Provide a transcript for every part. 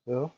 왜요?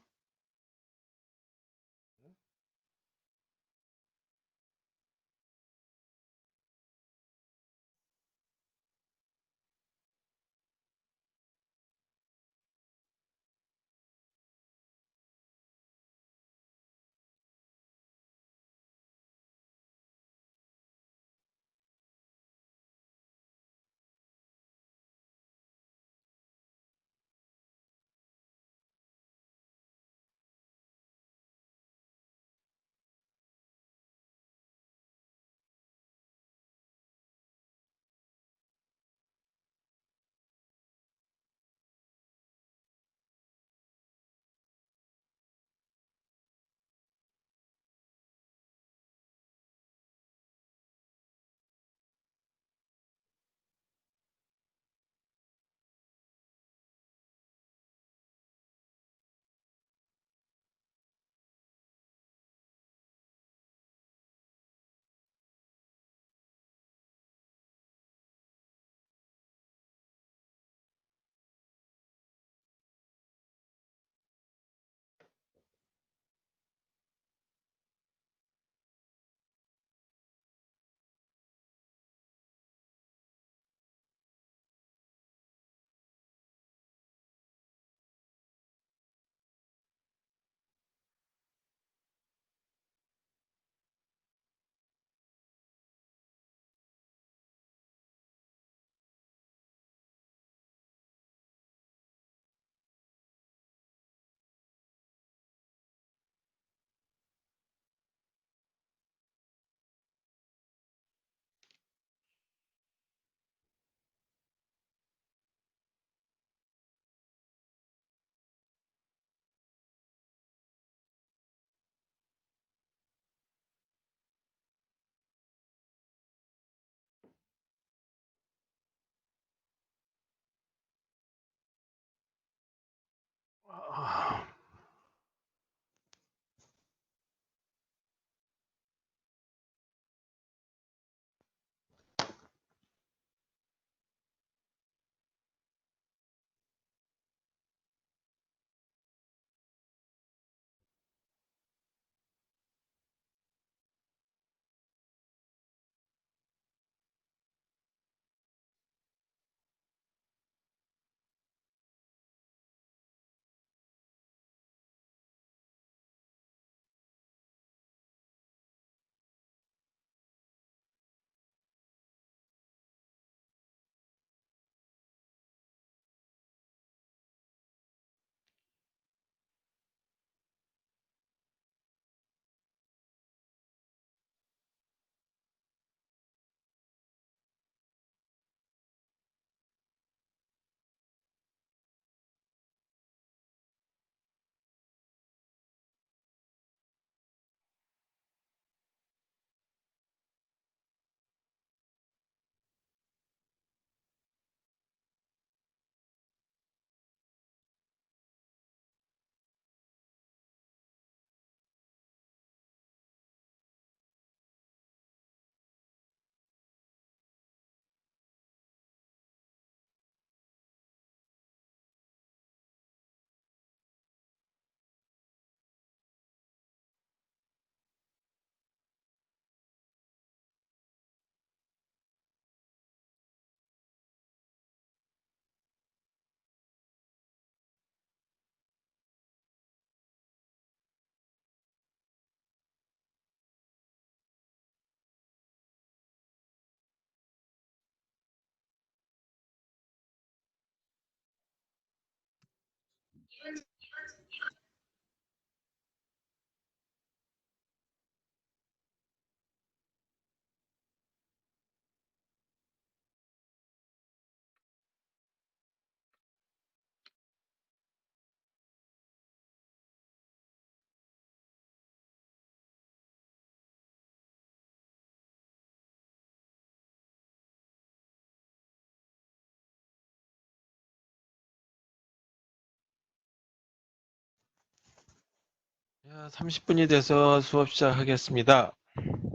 아, 30분이 돼서 수업 시작하겠습니다.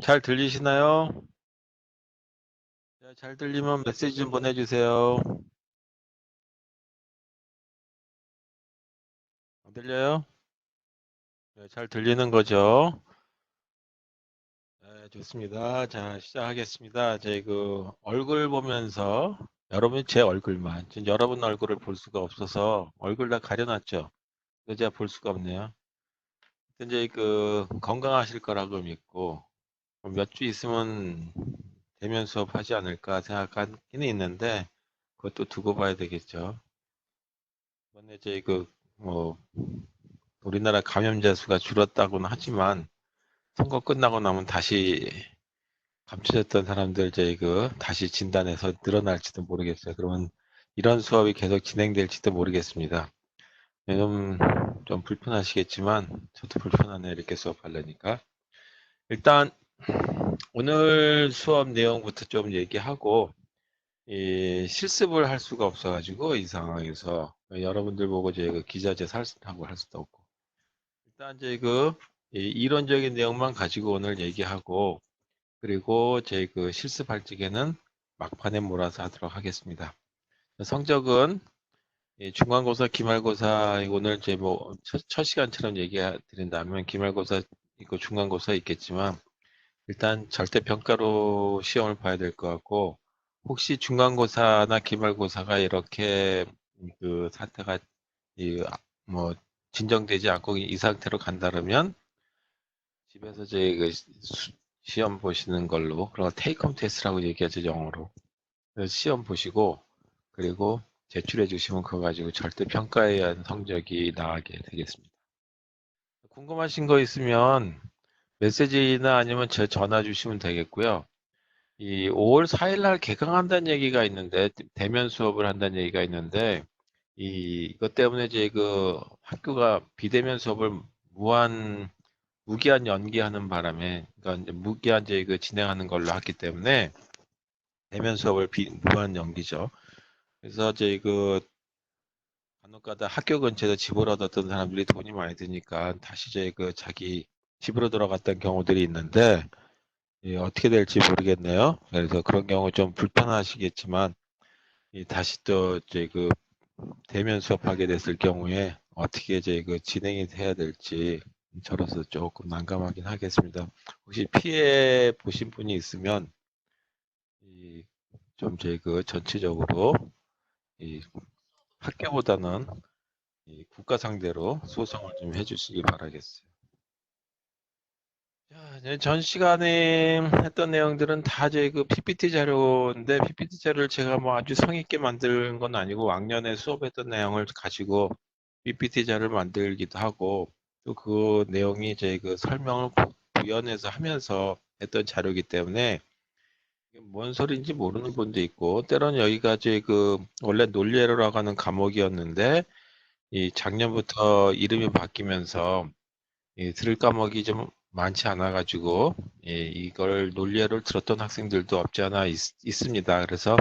잘 들리시나요? 잘 들리면 메시지 좀 보내주세요. 들려요? 네, 잘 들리는 거죠? 네, 좋습니다. 자, 시작하겠습니다. 제 얼굴 보면서 여러분 제 얼굴만, 지금 여러분 얼굴을 볼 수가 없어서 얼굴 다 가려놨죠? 그래서 제가 볼 수가 없네요. 이제 건강하실 거라고 믿고 몇 주 있으면 대면 수업하지 않을까 생각하기는 있는데 그것도 두고 봐야 되겠죠. 이번에 뭐 우리나라 감염자 수가 줄었다고는 하지만 선거 끝나고 나면 다시 감춰졌던 사람들 다시 진단해서 늘어날지도 모르겠어요. 그러면 이런 수업이 계속 진행될지도 모르겠습니다. 좀 불편하시겠지만 저도 불편하네요. 이렇게 수업하려니까. 일단 오늘 수업 내용부터 좀 얘기하고 이 실습을 할 수가 없어가지고 이 상황에서 여러분들 보고 기자재 살습하고 할 수도 없고 일단 이 이론적인 내용만 가지고 오늘 얘기하고 그리고 제 실습할 적에는 막판에 몰아서 하도록 하겠습니다. 성적은 중간고사, 기말고사 오늘 첫 시간처럼 얘기해 드린다면 기말고사 있고 중간고사 있겠지만 일단 절대평가로 시험을 봐야 될 것 같고 혹시 중간고사나 기말고사가 이렇게 사태가 뭐 진정되지 않고 이 상태로 간다면 집에서 시험 보시는 걸로 그런 테이크홈 테스트라고 얘기하죠 영어로. 그래서 시험 보시고 그리고 제출해 주시면 그거 가지고 절대 평가에 의한 성적이 나가게 되겠습니다. 궁금하신 거 있으면 메시지나 아니면 제 전화 주시면 되겠고요. 이 5월 4일 날 개강한다는 얘기가 있는데 대면 수업을 한다는 얘기가 있는데 이것 때문에 학교가 비대면 수업을 무기한 연기하는 바람에 그러니까 이제 무기한 진행하는 걸로 했기 때문에 대면 수업을 무한 연기죠. 그래서 간혹가다 학교 근처에서 집을 얻었던 사람들이 돈이 많이 드니까 다시 자기 집으로 돌아갔던 경우들이 있는데 어떻게 될지 모르겠네요. 그래서 그런 경우 좀 불편하시겠지만 다시 또 대면 수업하게 됐을 경우에 어떻게 진행이 돼야 될지 저로서 조금 난감하긴 하겠습니다. 혹시 피해 보신 분이 있으면 좀 전체적으로 이 학교보다는 국가 상대로 소송을 좀 해주시기 바라겠어요. 자, 이제 전 시간에 했던 내용들은 다 제 PPT 자료인데 PPT 자료를 제가 뭐 아주 성의 있게 만든 건 아니고 왕년에 수업했던 내용을 가지고 PPT 자료를 만들기도 하고 또 그 내용이 제 설명을 구현해서 하면서 했던 자료이기 때문에 이게 뭔 소리인지 모르는 분도 있고 때로는 여기가 원래 논리회로라고 하는 과목이었는데 이 작년부터 이름이 바뀌면서 들을 과목이 좀 많지 않아 가지고 이걸 논리회로 들었던 학생들도 없지 않아 있습니다. 그래서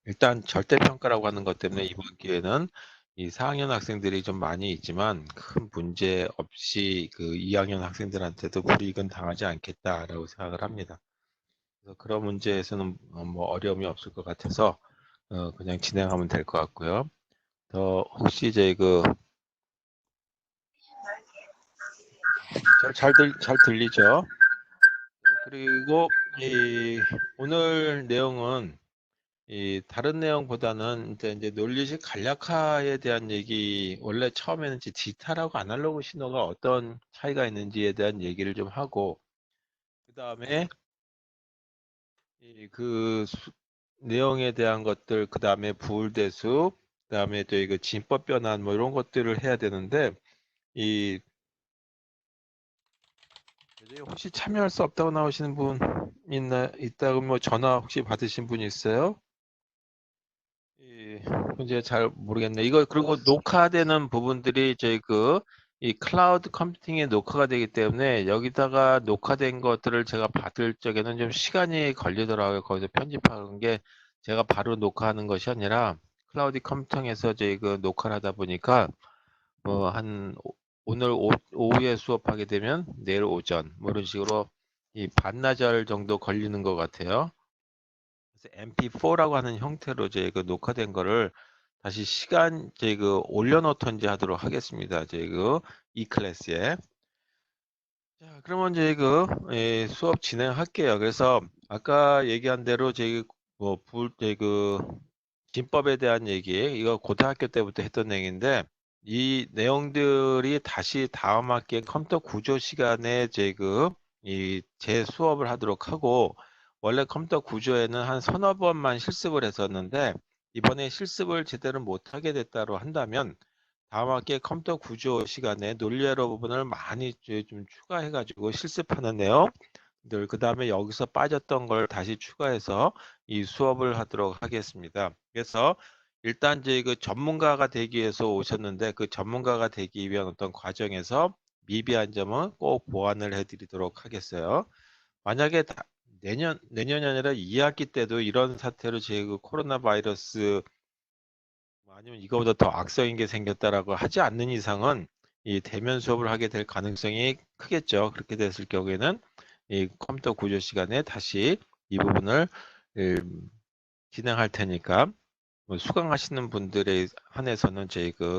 일단 절대평가라고 하는 것 때문에 이번 기회는 이 4학년 학생들이 좀 많이 있지만 큰 문제 없이 2학년 학생들한테도 불이익은 당하지 않겠다라고 생각을 합니다. 그래서 그런 문제에서는 뭐 어려움이 없을 것 같아서 그냥 진행하면 될 것 같고요. 더 혹시 잘 들리죠? 그리고 오늘 내용은 다른 내용보다는 이제 논리식 간략화에 대한 얘기, 원래 처음에는 이제 디지털하고 아날로그 신호가 어떤 차이가 있는지에 대한 얘기를 좀 하고, 그 다음에 내용에 대한 것들, 그 다음에 부울대수, 그 다음에 또 이거 진법 변환 뭐 이런 것들을 해야 되는데, 이 혹시 참여할 수 없다고 나오시는 분 있다고 뭐 전화 혹시 받으신 분 있어요? 이제 잘 모르겠네. 이거 그리고 녹화되는 부분들이 이 클라우드 컴퓨팅에 녹화가 되기 때문에 여기다가 녹화된 것들을 제가 받을 적에는 좀 시간이 걸리더라고요. 거기서 편집하는 게 제가 바로 녹화하는 것이 아니라 클라우드 컴퓨팅에서 녹화를 하다 보니까 오늘 오후에 수업하게 되면 내일 오전 뭐 이런 식으로 이 반나절 정도 걸리는 것 같아요. 그래서 MP4라고 하는 형태로 녹화된 거를 다시 시간 올려놓던지 하도록 하겠습니다. 이 클래스에. 자, 그러면 수업 진행할게요. 그래서 아까 얘기한 대로 진법에 대한 얘기, 이거 고등학교 때부터 했던 얘기인데, 이 내용들이 다시 다음 학기에 컴퓨터 구조 시간에 제 수업을 하도록 하고, 원래 컴퓨터 구조에는 한 서너 번만 실습을 했었는데, 이번에 실습을 제대로 못하게 됐다고 한다면, 다음 학기에 컴퓨터 구조 시간에 논리회로 부분을 많이 좀 추가해가지고 실습하는 내용들, 그 다음에 여기서 빠졌던 걸 다시 추가해서 이 수업을 하도록 하겠습니다. 그래서 일단 전문가가 되기 위해서 오셨는데 그 전문가가 되기 위한 어떤 과정에서 미비한 점은 꼭 보완을 해드리도록 하겠어요. 만약에 내년이 아니라 2학기 때도 이런 사태로 코로나 바이러스 아니면 이거보다 더 악성인 게 생겼다라고 하지 않는 이상은 이 대면 수업을 하게 될 가능성이 크겠죠. 그렇게 됐을 경우에는 이 컴퓨터 구조 시간에 다시 이 부분을 진행할 테니까 수강하시는 분들에 한해서는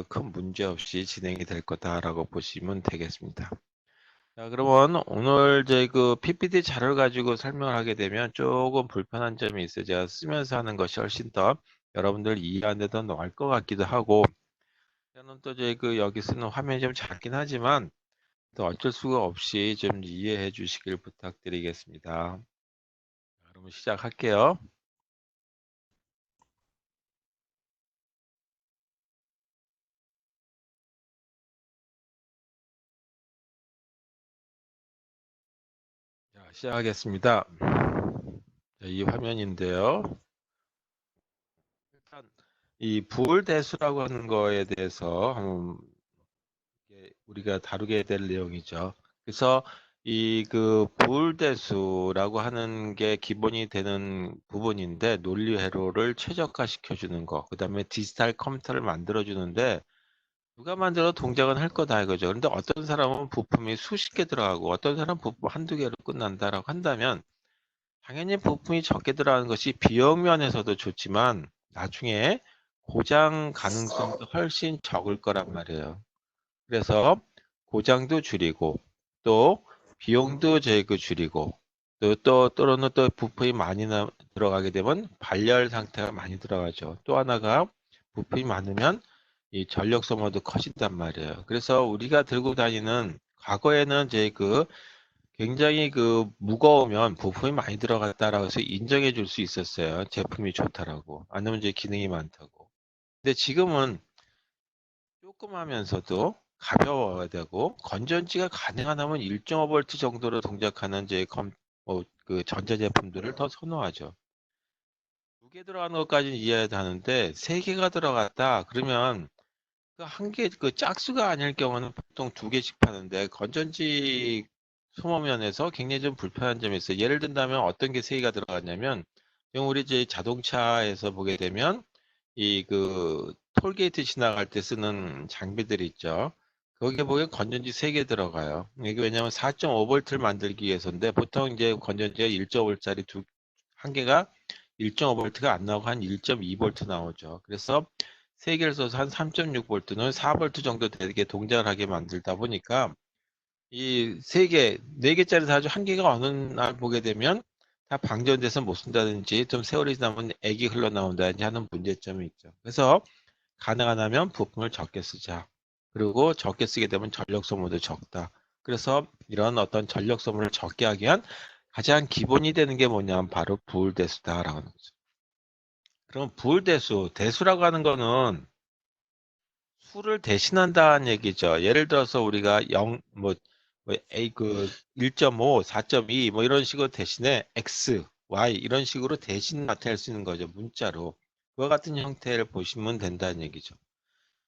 큰 문제 없이 진행이 될 거다라고 보시면 되겠습니다. 자, 그러면 오늘 PPT 자료를 가지고 설명을 하게 되면 조금 불편한 점이 있어요. 제가 쓰면서 하는 것이 훨씬 더 여러분들 이해하는 데 더 나을 것 같기도 하고, 저는 또 여기 쓰는 화면이 좀 작긴 하지만 또 어쩔 수가 없이 좀 이해해 주시길 부탁드리겠습니다. 그러면 시작할게요. 자, 시작하겠습니다. 자, 이 화면인데요. 일단 이 부울대수라고 하는 거에 대해서 한번 우리가 다루게 될 내용이죠. 그래서 부울대수라고 하는 게 기본이 되는 부분인데 논리 회로를 최적화시켜 주는 거, 그 다음에 디지털 컴퓨터를 만들어 주는데 누가 만들어 동작은 할 거다 이거죠. 그런데 어떤 사람은 부품이 수십 개 들어가고 어떤 사람은 부품 한두 개로 끝난다라고 한다면 당연히 부품이 적게 들어가는 것이 비용 면에서도 좋지만 나중에 고장 가능성도 훨씬 적을 거란 말이에요. 그래서 고장도 줄이고 또 비용도 줄이고 또는 또 부품이 많이 들어가게 되면 발열 상태가 많이 들어가죠. 또 하나가 부품이 많으면 이 전력 소모도 커진단 말이에요. 그래서 우리가 들고 다니는 과거에는 굉장히 무거우면 부품이 많이 들어갔다라고 해서 인정해 줄 수 있었어요. 제품이 좋다라고. 아니면 기능이 많다고. 근데 지금은 조그마면서도 가벼워야 되고 건전지가 가능하다면 1.5V 정도로 동작하는 전자제품들을 더 선호하죠. 두 개 들어가는 것까지는 이해해도 하는데 세 개가 들어갔다 그러면 한 개 짝수가 아닐 경우는 보통 두 개씩 파는데 건전지 소모 면에서 굉장히 좀 불편한 점이 있어요. 예를 든다면 어떤 게 세 개가 들어갔냐면 지금 우리 자동차에서 보게 되면 톨게이트 지나갈 때 쓰는 장비들이 있죠. 거기에 보면 건전지 3개 들어가요. 이게 왜냐하면 4.5V를 만들기 위해서인데 보통 이제 건전지가 1.5V짜리 한 개가 1.5V가 안 나오고 한 1.2V 나오죠. 그래서 3개를 써서 한 3.6V는 4V 정도 되게 동작을 하게 만들다 보니까 이 3개, 4개짜리 사주 한 개가 어느 날 보게 되면 다 방전돼서 못 쓴다든지 좀 세월이 지나면 액이 흘러나온다든지 하는 문제점이 있죠. 그래서 가능하다면 부품을 적게 쓰자. 그리고 적게 쓰게 되면 전력 소모도 적다. 그래서 이런 어떤 전력 소모를 적게 하기 위한 가장 기본이 되는 게 뭐냐면 바로 부울대수다라고 하는 거죠. 그럼 부울대수, 대수라고 하는 거는 수를 대신한다는 얘기죠. 예를 들어서 우리가 0, A 1.5, 4.2 이런 식으로 대신에 X, Y 이런 식으로 대신 나타낼 수 있는 거죠. 문자로. 그와 같은 형태를 보시면 된다는 얘기죠.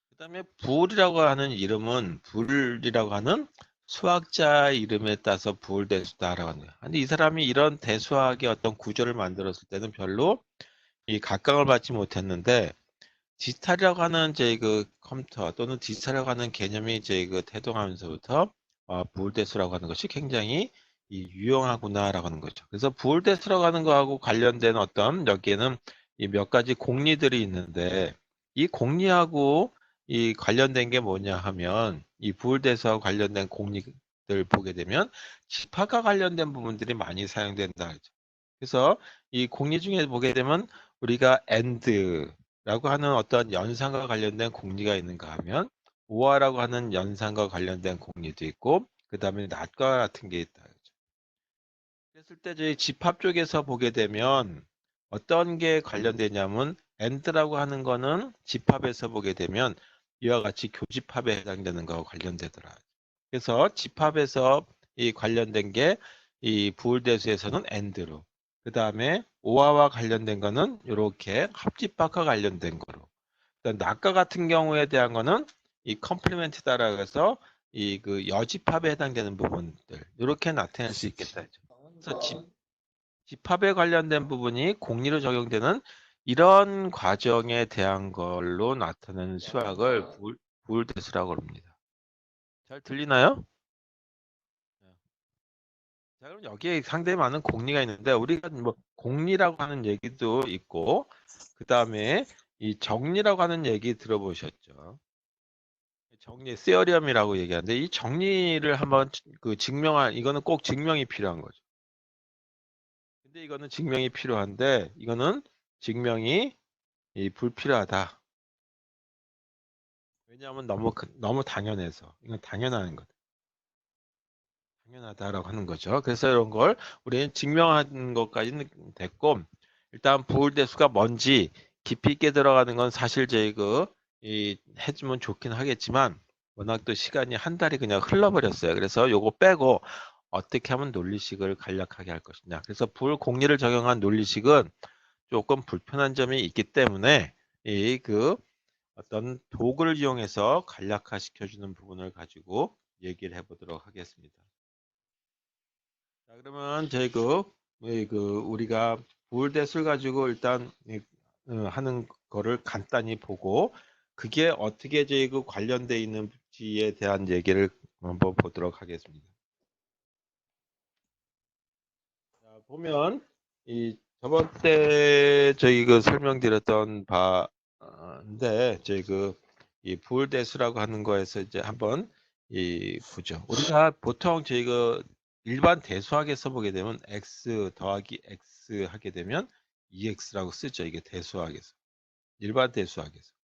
그 다음에 불이라고 하는 이름은 불이라고 하는 수학자 이름에 따서 부울대수다라고 하는 거예요. 근데 이 사람이 이런 대수학의 어떤 구조를 만들었을 때는 별로 이 각광을 받지 못했는데 디지털이라고 하는 컴퓨터 또는 디지털이라고 하는 개념이 태동하면서부터 부울대수라고 하는 것이 굉장히 유용하구나라고 하는 거죠. 그래서 부울대수라고 하는 거하고 관련된 어떤 여기에는 이 몇 가지 공리들이 있는데 이 공리하고 이 관련된 게 뭐냐 하면 이 부울대수하고 관련된 공리들 보게 되면 집합과 관련된 부분들이 많이 사용된다. 그래서 이 공리 중에 보게 되면 우리가 AND라고 하는 어떤 연산과 관련된 공리가 있는가 하면 OR라고 하는 연산과 관련된 공리도 있고 그 다음에 NOT과 같은 게 있다. 그랬을 때 저희 집합 쪽에서 보게 되면 어떤 게 관련되냐면 AND라고 하는 거는 집합에서 보게 되면 이와 같이 교집합에 해당되는 거와 관련되더라. 그래서 집합에서 이 관련된 게 이 부울대수에서는 AND로 그 다음에 OR와 관련된 거는 이렇게 합집합과 관련된 거로 낙과 같은 경우에 대한 거는 이 컴플리멘트다라고 해서 이 그 여집합에 해당되는 부분들 이렇게 나타낼 수 있겠다. 그래서 집합에 관련된 부분이 공리로 적용되는 이런 과정에 대한 걸로 나타내는 수학을 부울대수라고 합니다. 잘 들리나요? 자, 그럼 여기에 상당히 많은 공리가 있는데 우리가 뭐 공리라고 하는 얘기도 있고 그 다음에 이 정리라고 하는 얘기 들어보셨죠? 정리, 세어리엄이라고 얘기하는데 이 정리를 한번 그 증명할 이거는 꼭 증명이 필요한 거죠. 근데 이거는 증명이 필요한데 이거는 증명이 불필요하다. 왜냐하면 너무 당연해서 이건 당연한 것, 당연하다라고 하는 거죠. 그래서 이런 걸 우리는 증명한 것까지는 됐고 일단 부울대수가 뭔지 깊이 있게 들어가는 건 사실 저희 이 해주면 좋긴 하겠지만 워낙 또 시간이 한 달이 그냥 흘러버렸어요. 그래서 요거 빼고 어떻게 하면 논리식을 간략하게 할 것이냐. 그래서 불공리를 적용한 논리식은 조금 불편한 점이 있기 때문에 이 어떤 도구를 이용해서 간략화 시켜주는 부분을 가지고 얘기를 해보도록 하겠습니다. 자, 그러면 저희 우리가 부울대수를 가지고 일단 하는 거를 간단히 보고 그게 어떻게 저희 관련돼 있는지에 대한 얘기를 한번 보도록 하겠습니다. 자, 보면 이 저번 때 저희 설명드렸던 바인데 저희 이 부울대수라고 하는 거에서 이제 한번 보죠. 우리가 보통 저희 일반 대수학에서 보게 되면 x 더하기 x 하게 되면 2x라고 쓰죠. 이게 대수학에서 일반 대수학에서.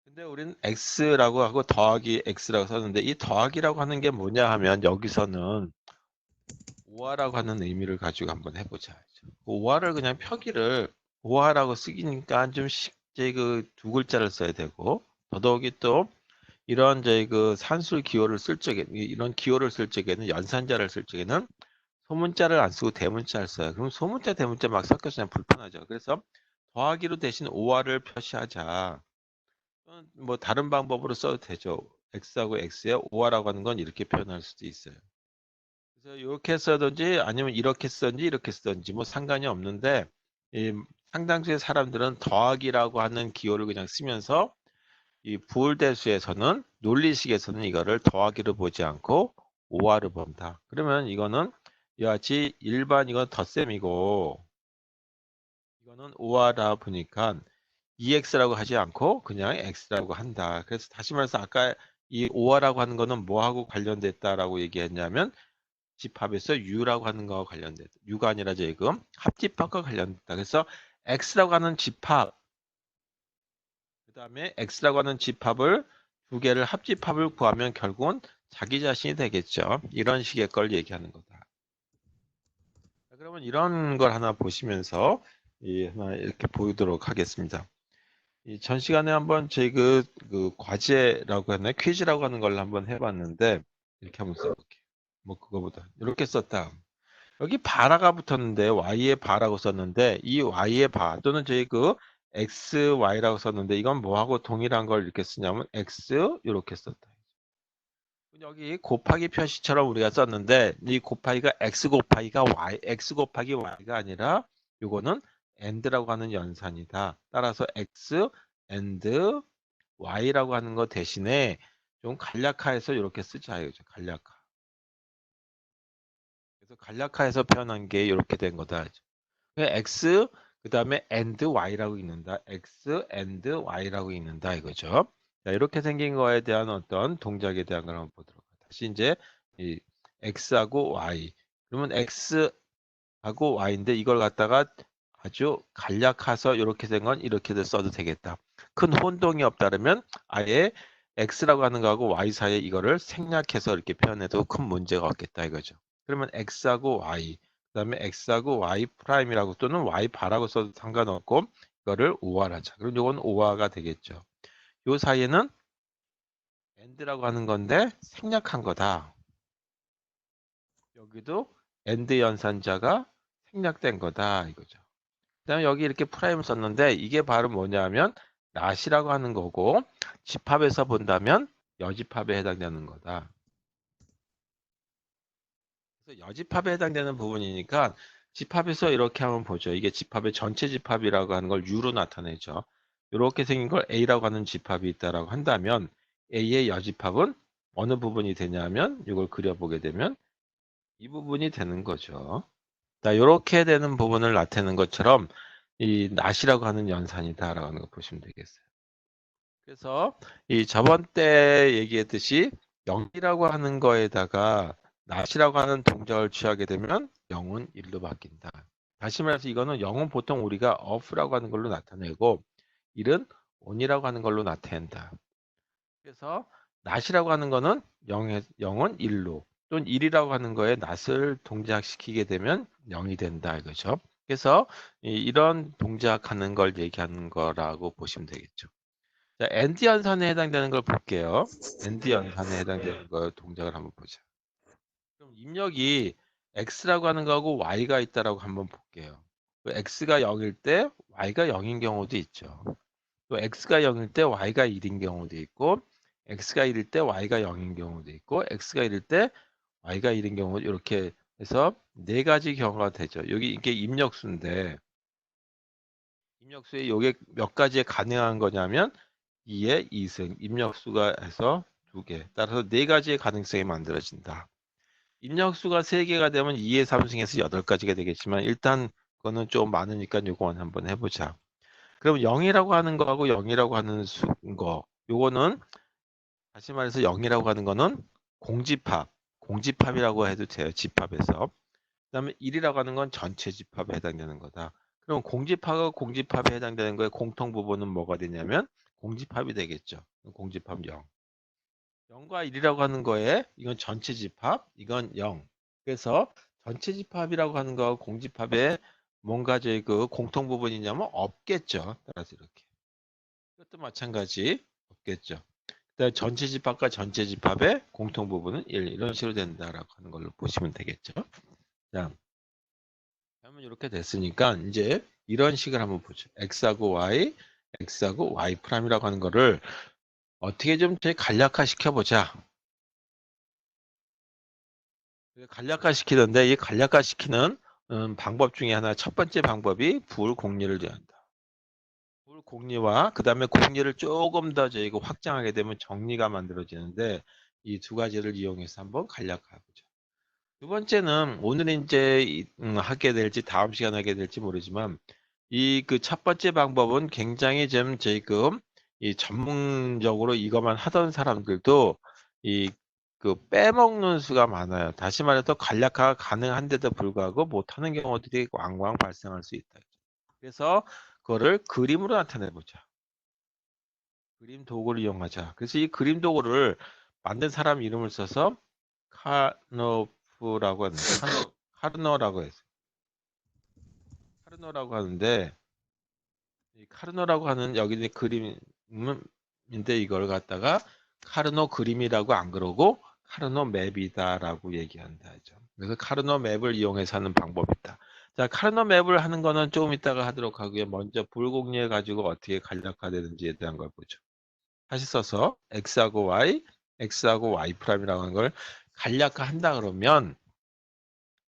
근데 우리는 x라고 하고 더하기 x라고 썼는데 이 더하기라고 하는 게 뭐냐 하면 여기서는 오화라고 하는 의미를 가지고 한번 해보자. 오화를 그냥 표기를 오화라고 쓰기니까 좀 쉽게 두 글자를 써야 되고 더더욱이 또 이런 저희 산술 기호를 쓸 적에 이런 기호를 쓸 적에는 연산자를 쓸 적에는 소문자를 안 쓰고 대문자를 써요. 그럼 소문자 대문자 막 섞여서 그냥 불편하죠. 그래서 더하기로 대신 오화를 표시하자. 뭐 다른 방법으로 써도 되죠. x하고 x에 오화라고 하는 건 이렇게 표현할 수도 있어요. 그래서 이렇게 써든지 아니면 이렇게 쓰든지 이렇게 쓰든지 뭐 상관이 없는데 이 상당수의 사람들은 더하기라고 하는 기호를 그냥 쓰면서 이 부울대수에서는 논리식에서는 이거를 더하기로 보지 않고 오화로 본다. 그러면 이거는 이와 같이 일반 이건 덧셈이고 이거는 오화라 보니까 2x라고 하지 않고 그냥 x라고 한다. 그래서 다시 말해서 아까 이 오화라고 하는 거는 뭐하고 관련됐다라고 얘기했냐면 집합에서 U라고 하는 거와 관련됐다. U가 아니라 지금 합집합과 관련됐다. 그래서 X라고 하는 집합, 그 다음에 X라고 하는 집합을 두 개를 합집합을 구하면 결국은 자기 자신이 되겠죠. 이런 식의 걸 얘기하는 거다. 자, 그러면 이런 걸 하나 보시면서 하나 이렇게 보도록 하겠습니다. 전 시간에 한번 저희 과제라고 하나 퀴즈라고 하는 걸 한번 해봤는데 이렇게 한번 써볼게요. 뭐 그거보다 이렇게 썼다. 여기 바라가 붙었는데 y에 바라고 썼는데 이 y의 바 또는 저희 xy라고 썼는데 이건 뭐하고 동일한 걸 이렇게 쓰냐면 x 이렇게 썼다. 여기 곱하기 표시처럼 우리가 썼는데 이 곱하기가 x 곱하기가 y, x 곱하기 y가 아니라 이거는 and라고 하는 연산이다. 따라서 x and y라고 하는 거 대신에 좀 간략화해서 이렇게 쓰자 이거죠. 간략화. 그래서 간략화해서 표현한 게 이렇게 된 거다. x 그 다음에 and y라고 읽는다. x and y라고 읽는다 이거죠. 자, 이렇게 생긴 거에 대한 어떤 동작에 대한 걸 한번 보도록 하겠습니다. 다시 이제 이 x하고 y. 그러면 x하고 y인데 이걸 갖다가 아주 간략해서 이렇게 된 건 이렇게도 써도 되겠다. 큰 혼동이 없다면 아예 x라고 하는 거하고 y 사이에 이거를 생략해서 이렇게 표현해도 큰 문제가 없겠다 이거죠. 그러면 x하고 y, 그 다음에 x하고 y 프라임이라고 또는 y 바라고 써도 상관없고 이거를 오화하자. 그럼 이건 오화가 되겠죠. 요 사이에는 and라고 하는 건데 생략한 거다. 여기도 and 연산자가 생략된 거다 이거죠. 그 다음에 여기 이렇게 프라임을 썼는데 이게 바로 뭐냐면 not이라고 하는 거고 집합에서 본다면 여집합에 해당되는 거다. 그래서 여집합에 해당되는 부분이니까 집합에서 이렇게 하면 보죠. 이게 집합의 전체 집합이라고 하는 걸 U로 나타내죠. 이렇게 생긴 걸 A라고 하는 집합이 있다라고 한다면 A의 여집합은 어느 부분이 되냐면 이걸 그려보게 되면 이 부분이 되는 거죠. 자, 이렇게 되는 부분을 나타내는 것처럼 이 not이라고 하는 연산이다라고 하는 거 보시면 되겠어요. 그래서 이 저번 때 얘기했듯이 0이라고 하는 거에다가 not이라고 하는 동작을 취하게 되면 0은 1로 바뀐다. 다시 말해서 이거는 0은 보통 우리가 off라고 하는 걸로 나타내고 1은 on이라고 하는 걸로 나타낸다. 그래서 not이라고 하는 거는 0은 1로 또는 1이라고 하는 거에 not을 동작시키게 되면 0이 된다 이거죠. 그래서 이런 동작하는 걸 얘기하는 거라고 보시면 되겠죠. 자, and 연산에 해당되는 걸 볼게요. and 연산에 해당되는 거 동작을 한번 보자. 그럼 입력이 x라고 하는 거하고 y가 있다라고 한번 볼게요. x가 0일 때 y가 0인 경우도 있죠. 또 x가 0일 때 y가 1인 경우도 있고 x가 1일 때 y가 0인 경우도 있고 x가 1일 때 y가 1인 경우 이렇게 해서 네 가지 경우가 되죠. 여기 이게 입력수인데 입력수에 이게 몇 가지에 가능한 거냐면 2의 2승, 입력수가 해서 2개. 따라서 네 가지의 가능성이 만들어진다. 입력수가 3개가 되면 2의 3승에서 8가지가 되겠지만 일단 그거는 좀 많으니까 이거 한번 해보자. 그럼 0이라고 하는 거하고 0이라고 하는 거 요거는 다시 말해서 0이라고 하는 거는 공집합이라고 해도 돼요. 집합에서. 그다음에 1이라고 하는 건 전체 집합에 해당되는 거다. 그럼 공집합과 공집합에 해당되는 거의 공통 부분은 뭐가 되냐면 공집합이 되겠죠. 공집합 0. 0과 1이라고 하는 거에 이건 전체 집합, 이건 0. 그래서 전체 집합이라고 하는 거와 공집합에 뭔가 그 공통 부분이 있냐면 없겠죠. 따라서 이렇게. 이것도 마찬가지 없겠죠. 그다음에 전체 집합과 전체 집합의 공통 부분은 1 이런 식으로 된다라고 하는 걸로 보시면 되겠죠. 자, 그러면 이렇게 됐으니까 이제 이런 식을 한번 보죠. x하고 y 프라임이라고 하는 거를 어떻게 좀 간략화 시켜보자. 간략화 시키는데 이 간략화 시키는 방법 중에 하나 첫 번째 방법이 불공리를 제한다. 불공리와 그 다음에 공리를 조금 더 저희가 확장하게 되면 정리가 만들어지는데 이 두 가지를 이용해서 한번 간략화 보죠. 두 번째는 오늘 이제 하게 될지 다음 시간에 하게 될지 모르지만 이 그 첫 번째 방법은 굉장히 좀 지금 이 전문적으로 이것만 하던 사람들도 이 그 빼먹는 수가 많아요. 다시 말해서 간략화가 가능한데도 불구하고 못하는 경우들이 왕왕 발생할 수 있다. 그래서 그거를 그림으로 나타내 보자. 그림 도구를 이용하자. 그래서 이 그림 도구를 만든 사람 이름을 써서 카노프라고 하는 카르노라고 해서 카르노라고 하는데 이 카르노라고 하는 여기 그림인데 이걸 갖다가 카르노 그림이라고 안 그러고 카르노 맵이다라고 얘기한다 하죠. 그래서 카르노 맵을 이용해서 하는 방법이 있다. 자, 카르노 맵을 하는 거는 조금 이따가 하도록 하고요. 먼저 불공리해 가지고 어떻게 간략화되는지에 대한 걸 보죠. 다시 써서 x하고 y 프라임이라고 하는 걸 간략화한다 그러면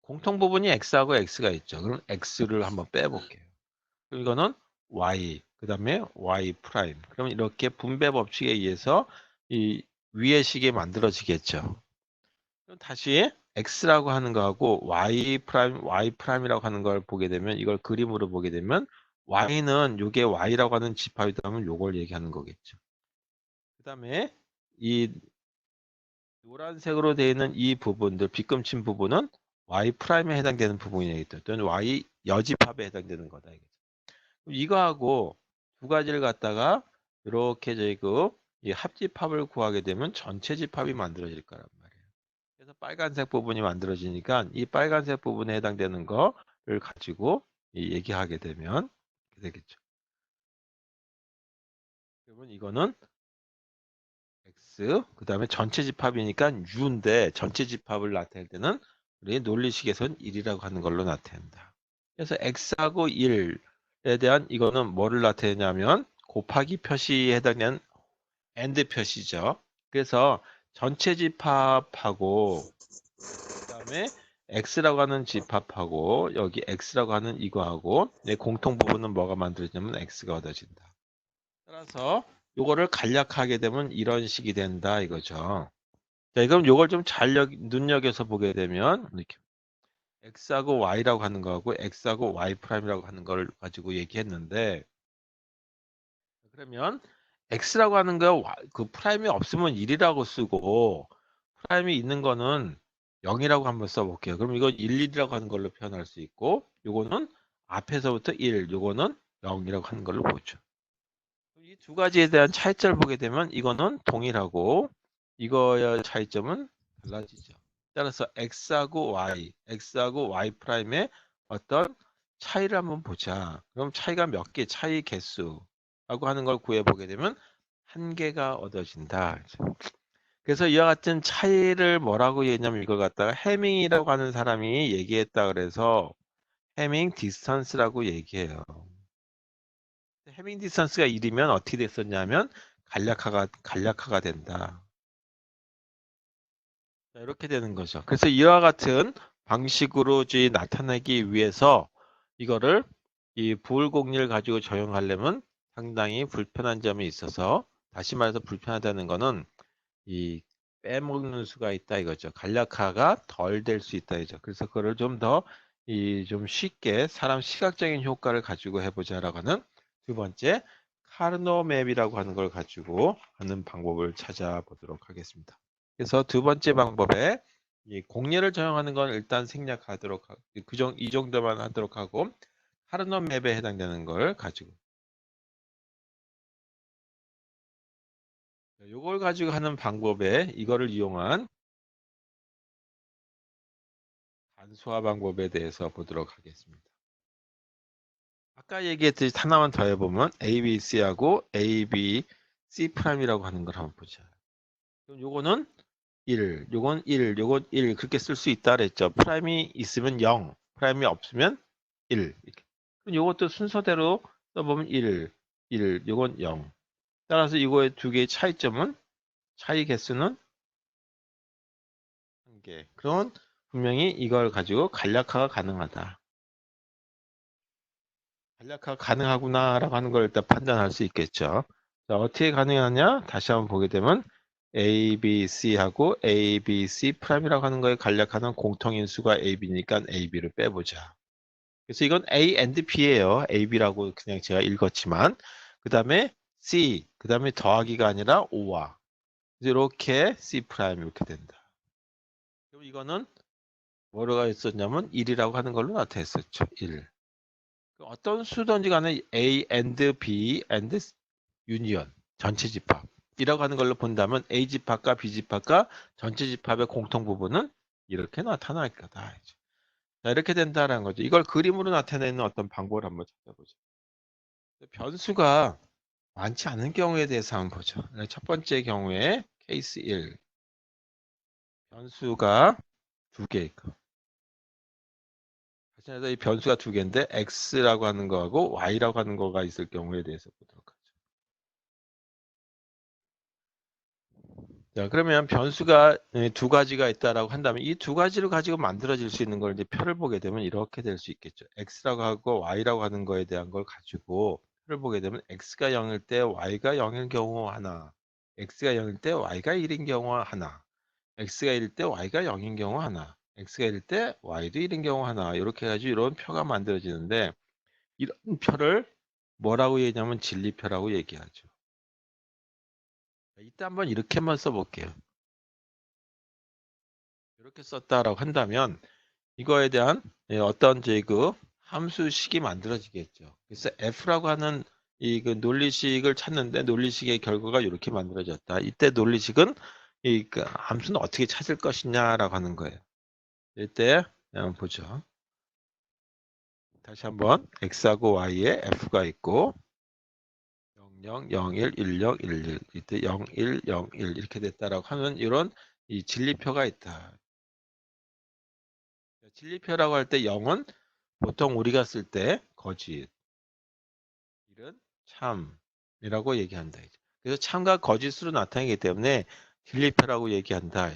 공통 부분이 x하고 x가 있죠. 그럼 x를 한번 빼볼게요. 그럼 이거는 y, 그 다음에 y 프라임. 그럼 이렇게 분배 법칙에 의해서 이 위의 식이 만들어지겠죠. 그럼 다시 x라고 하는 거하고 y 프라임, y 프라임이라고 하는 걸 보게 되면 이걸 그림으로 보게 되면 y는 요게 y라고 하는 집합이라면 요걸 얘기하는 거겠죠. 그 다음에 이 노란색으로 되어 있는 이 부분들, 빗금친 부분은 y 프라임에 해당되는 부분이겠죠. 또는 y 여집합에 해당되는 거다. 이거하고 두 가지를 갖다가 이렇게 이 합집합을 구하게 되면 전체 집합이 만들어질 거란 말이에요. 그래서 빨간색 부분이 만들어지니까 이 빨간색 부분에 해당되는 거를 가지고 얘기하게 되면 되겠죠. 그러면 이거는 X, 그 다음에 전체 집합이니까 U인데 전체 집합을 나타낼 때는 우리 논리식에서는 1이라고 하는 걸로 나타낸다. 그래서 X하고 1에 대한 이거는 뭐를 나타내냐면 곱하기 표시에 해당되는 AND 표시죠. 그래서 전체 집합하고 그 다음에 X라고 하는 집합하고 여기 X라고 하는 이거하고 내 공통 부분은 뭐가 만들어지냐면 X가 얻어진다. 따라서 요거를 간략하게 되면 이런 식이 된다 이거죠. 자, 그럼 요걸 좀 잘 눈여겨서 보게 되면 이렇게 x하고 y라고 하는 거하고 x하고 y 프라임이라고 하는 걸 가지고 얘기했는데 그러면 x라고 하는 거 그 프라임이 없으면 1이라고 쓰고 프라임이 있는 거는 0이라고 한번 써볼게요. 그럼 이거 1, 1이라고 하는 걸로 표현할 수 있고 요거는 앞에서부터 1, 요거는 0이라고 하는 걸로 보죠. 이 두 가지에 대한 차이점을 보게 되면 이거는 동일하고 이거의 차이점은 달라지죠. 따라서 x하고 y 프라임의 어떤 차이를 한번 보자. 그럼 차이가 몇 개, 차이 개수라고 하는 걸 구해보게 되면 한 개가 얻어진다. 그래서 이와 같은 차이를 뭐라고 얘기했냐면 이걸 갖다가 해밍이라고 하는 사람이 얘기했다 그래서 해밍 디스턴스라고 얘기해요. 해밍 디스턴스가 1이면 어떻게 됐었냐면 간략화가 된다. 자, 이렇게 되는 거죠. 그래서 이와 같은 방식으로 나타내기 위해서 이거를 이 부울공리를 가지고 적용하려면 상당히 불편한 점이 있어서 다시 말해서 불편하다는 거는 이 빼먹는 수가 있다 이거죠. 간략화가 덜 될 수 있다 이죠. 그래서 그거를 좀 더 좀 쉽게 사람 시각적인 효과를 가지고 해보자라고 하는 두 번째 카르노 맵이라고 하는 걸 가지고 하는 방법을 찾아보도록 하겠습니다. 그래서 두 번째 방법에 이 공례를 적용하는 건 일단 생략하도록 이 정도만 하도록 하고 카르노 맵에 해당되는 걸 가지고 이걸 가지고 하는 방법에 이거를 이용한 단수화 방법에 대해서 보도록 하겠습니다. 아까 얘기했듯이 하나만 더 해보면 A, B, C하고 A, B, C 프라임이라고 하는 걸 한번 보자. 그럼 요거는 1, 요건 1, 요건 1 그렇게 쓸 수 있다 그랬죠. 프라임이 있으면 0, 프라임이 없으면 1 이렇게. 그럼 요것도 순서대로 써보면 1, 요건 0. 따라서 이거의 두 개의 차이점은 차이 개수는 1개. 그럼 분명히 이걸 가지고 간략화가 가능하다. 간략화가 가능하구나라고 하는 걸 일단 판단할 수 있겠죠. 자, 어떻게 가능하냐? 다시 한번 보게 되면 A, B, C하고 A, B, C 프라임이라고 하는 거에 간략화는 공통인수가 A, B니까 A, B를 빼보자. 그래서 이건 A and B예요. A, B라고 그냥 제가 읽었지만 그 다음에 C, 그 다음에 더하기가 아니라 O와 이렇게 C 프라임 이렇게 된다. 그럼 이거는 뭐가 있었냐면 1이라고 하는 걸로 나타냈었죠. 1. 어떤 수든지 간에 A and B and 유니언 전체 집합이라고 하는 걸로 본다면 A 집합과 B 집합과 전체 집합의 공통 부분은 이렇게 나타날 거다. 자, 이렇게 된다는 거죠. 이걸 그림으로 나타내는 어떤 방법을 한번 찾아보죠. 변수가 많지 않은 경우에 대해서 한번 보죠. 첫 번째 경우에 케이스 1 변수가 두 개 있고 이 변수가 두 개인데 x라고 하는 거하고 y라고 하는 거가 있을 경우에 대해서 보도록 하죠. 자, 그러면 변수가 두 가지가 있다라고 한다면 이 두 가지를 가지고 만들어질 수 있는 걸 이제 표를 보게 되면 이렇게 될 수 있겠죠. x라고 하고 y라고 하는 거에 대한 걸 가지고 표를 보게 되면 x가 0일 때 y가 0일 경우 하나, x가 0일 때 y가 1인 경우 하나, x가 1일 때 y가 0인 경우 하나, x가 1일 때 y도 1인 경우 하나. 이렇게 해가지고 이런 표가 만들어지는데 이런 표를 뭐라고 얘기하냐면 진리표라고 얘기하죠. 이때 한번 이렇게 한번 써볼게요. 이렇게 썼다라고 한다면 이거에 대한 어떤 그 함수식이 만들어지겠죠. 그래서 f라고 하는 이 그 논리식을 찾는데 논리식의 결과가 이렇게 만들어졌다. 이때 논리식은 이 그 함수는 어떻게 찾을 것이냐라고 하는 거예요. 이때 한번 보죠. 다시 한번 x하고 y에 f가 있고 00, 01, 10, 11 이때 01, 01 이렇게 됐다라고 하면 이런 이 진리표가 있다. 진리표라고 할 때 0은 보통 우리가 쓸 때 거짓, 1은 참이라고 얘기한다. 그래서 참과 거짓으로 나타나기 때문에 진리표라고 얘기한다.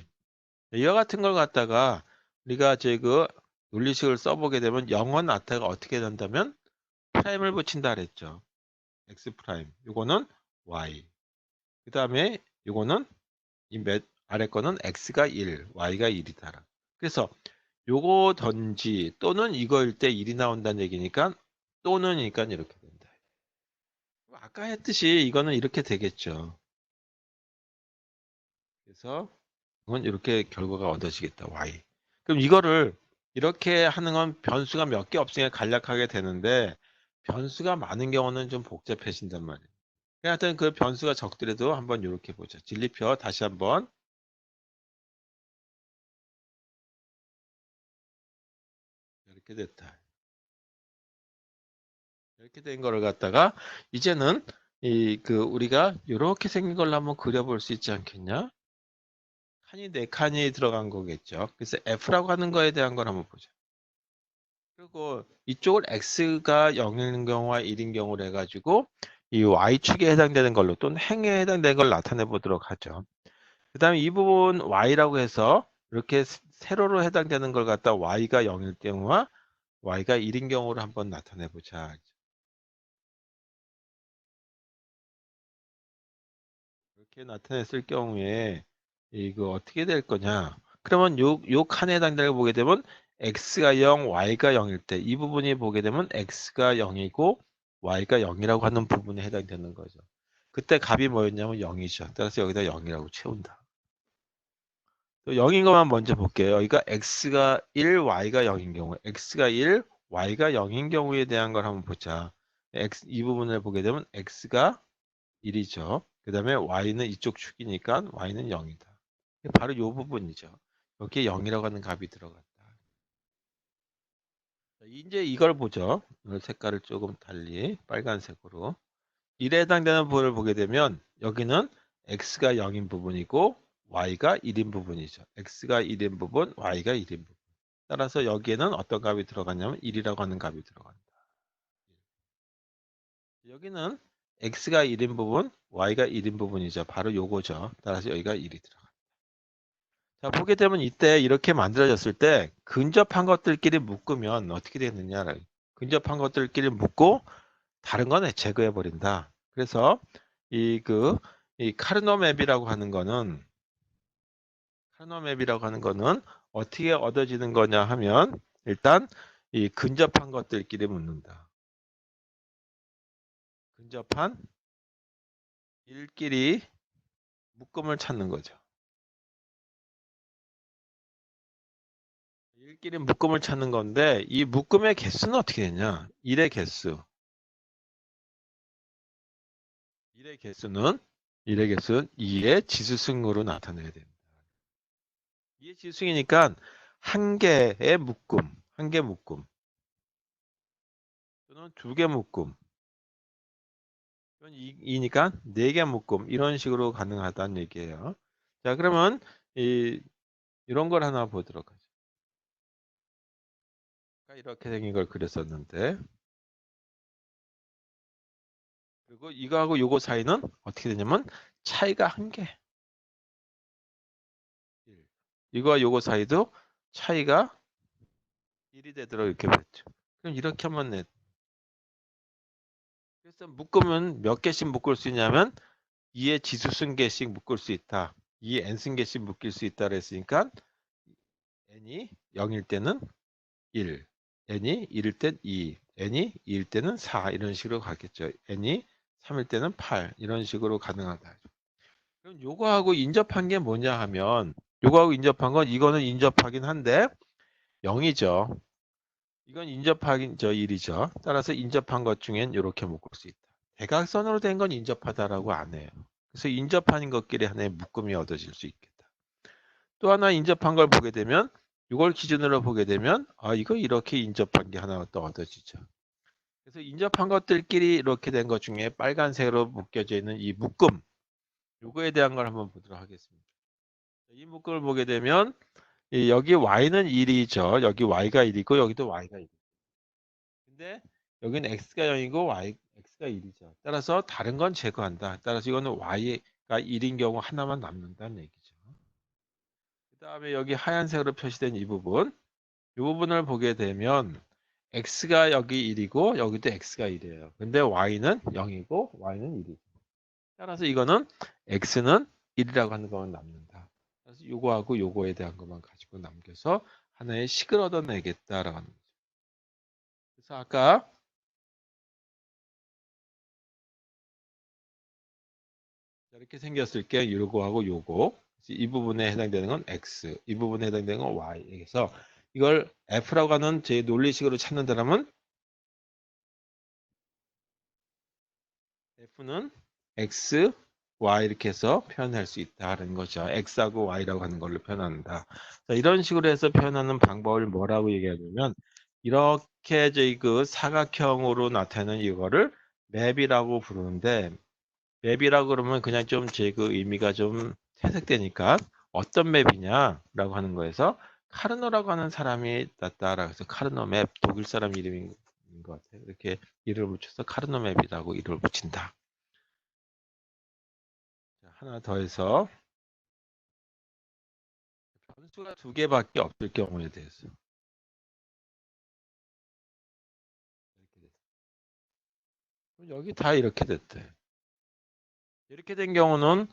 이와 같은 걸 갖다가 우리가 그 논리식을 써보게 되면 0은 나타가 어떻게 된다면 프라임을 붙인다 그랬죠. x 프라임. 요거는 y. 그 다음에 요거는 이 아래 거는 x가 1, y가 1이다. 그래서 요거 던지 또는 이거일 때 1이 나온다는 얘기니까 또는이니까 이렇게 된다. 아까 했듯이 이거는 이렇게 되겠죠. 그래서 이건 이렇게 결과가 얻어지겠다. y. 그럼 이거를 이렇게 하는 건 변수가 몇 개 없으니까 간략하게 되는데 변수가 많은 경우는 좀 복잡해진단 말이에요. 하여튼 그 변수가 적더라도 한번 이렇게 보죠. 진리표 다시 한번 이렇게 됐다. 이렇게 된 거를 갖다가 이제는 이 그 우리가 이렇게 생긴 걸로 한번 그려볼 수 있지 않겠냐? 칸이 4칸이 들어간 거겠죠. 그래서 F라고 하는 거에 대한 걸 한번 보자. 그리고 이쪽을 X가 0인 경우와 1인 경우를 해가지고 이 Y축에 해당되는 걸로 또는 행에 해당되는 걸 나타내 보도록 하죠. 그 다음에 이 부분 Y라고 해서 이렇게 세로로 해당되는 걸 갖다 Y가 0일 경우와 Y가 1인 경우를 한번 나타내 보자. 이렇게 나타냈을 경우에 이거 어떻게 될 거냐? 그러면 요 칸에 해당되는 걸 보게 되면 x가 0, y가 0일 때 이 부분이 보게 되면 x가 0이고 y가 0이라고 하는 부분에 해당되는 거죠. 그때 값이 뭐였냐면 0이죠. 따라서 여기다 0이라고 채운다. 또 0인 것만 먼저 볼게요. 여기가 x가 1, y가 0인 경우, x가 1, y가 0인 경우에 대한 걸 한번 보자. 이 부분을 보게 되면 x가 1이죠. 그 다음에 y는 이쪽 축이니까 y는 0이다. 바로 이 부분이죠. 여기에 0이라고 하는 값이 들어갔다. 이제 이걸 보죠. 오늘 색깔을 조금 달리 빨간색으로. 1에 해당되는 부분을 보게 되면 여기는 x가 0인 부분이고 y가 1인 부분이죠. x가 1인 부분, y가 1인 부분. 따라서 여기에는 어떤 값이 들어갔냐면 1이라고 하는 값이 들어간다. 여기는 x가 1인 부분, y가 1인 부분이죠. 바로 요거죠. 따라서 여기가 1이 들어간다. 자, 보게 되면 이때 이렇게 만들어졌을 때 근접한 것들끼리 묶으면 어떻게 되느냐. 근접한 것들끼리 묶고 다른 건 제거해 버린다. 그래서 이 카르노맵이라고 하는 거는 어떻게 얻어지는 거냐 하면 일단 이 근접한 것들끼리 묶는다. 근접한 일끼리 묶음을 찾는 거죠. 일끼리 묶음을 찾는 건데 이 묶음의 개수는 어떻게 되냐? 1의 개수. 1의 개수는 2의 지수승으로 나타내야 됩니다. 2의 지수승이니까 한 개의 묶음, 한 개 묶음 또는 두 개 묶음 이건 2니까 네 개 묶음 이런 식으로 가능하다는 얘기예요. 자, 그러면 이런 걸 하나 보도록 하죠. 이렇게 생긴 걸 그렸었는데 그리고 이거하고 요거 사이는 어떻게 되냐면 차이가 한 개. 이거와 요거 사이도 차이가 1이 되도록 이렇게 봤죠. 그럼 이렇게 하면 돼. 그래서 묶으면 몇 개씩 묶을 수 있냐면 2의 지수승 개씩 묶을 수 있다. 2의 n승 개씩 묶일 수 있다 그랬으니까 n이 0일 때는 1, n이 1일 땐 2, n이 2일 때는 4 이런 식으로 가겠죠. n이 3일 때는 8 이런 식으로 가능하다. 그럼 요거하고 인접한 게 뭐냐 하면 요거하고 인접한 건 이거는 인접하긴 한데 0이죠. 이건 인접하긴 1이죠. 따라서 인접한 것 중엔 이렇게 묶을 수 있다. 대각선으로 된 건 인접하다라고 안 해요. 그래서 인접한 것끼리 하나의 묶음이 얻어질 수 있겠다. 또 하나 인접한 걸 보게 되면 이걸 기준으로 보게 되면 이거 이렇게 인접한 게 하나 또 얻어지죠. 그래서 인접한 것들끼리 이렇게 된 것 중에 빨간색으로 묶여져 있는 이 묶음 요거에 대한 걸 한번 보도록 하겠습니다. 이 묶음을 보게 되면 여기 y는 1이죠. 여기 y가 1이고 여기도 y가 1. 근데 여기는 x가 0이고 x가 1이죠. 따라서 다른 건 제거한다. 따라서 이거는 y가 1인 경우 하나만 남는다는 얘기죠. 그 다음에 여기 하얀색으로 표시된 이 부분 이 부분을 보게 되면 x가 여기 1이고 여기도 x가 1이에요. 근데 y는 0이고 y는 1이죠. 따라서 이거는 x는 1이라고 하는 것만 남는다. 그래서 요거하고 요거에 대한 것만 가지고 남겨서 하나의 식을 얻어내겠다라고 하는 거죠. 그래서 아까 이렇게 생겼을 게 요거하고 요거 이 부분에 해당되는 건 x, 이 부분에 해당되는 건 y. 그래서 이걸 f라고 하는 제 논리식으로 찾는다면 f는 x, y 이렇게 해서 표현할 수 있다는 거죠. x하고 y라고 하는 걸로 표현한다. 자, 이런 식으로 해서 표현하는 방법을 뭐라고 얘기하냐면 이렇게 그 사각형으로 나타내는 이거를 맵이라고 부르는데 맵이라고 그러면 그냥 좀 제 그 의미가 좀 퇴색되니까 어떤 맵이냐라고 하는 거에서 카르노라고 하는 사람이 났다라고 해서 카르노 맵 독일 사람 이름인 것 같아요. 이렇게 이름을 붙여서 카르노 맵이라고 이름을 붙인다. 하나 더 해서 변수가 두 개밖에 없을 경우에 대해서 이렇게 됐어요. 여기 다 이렇게 됐대. 이렇게 된 경우는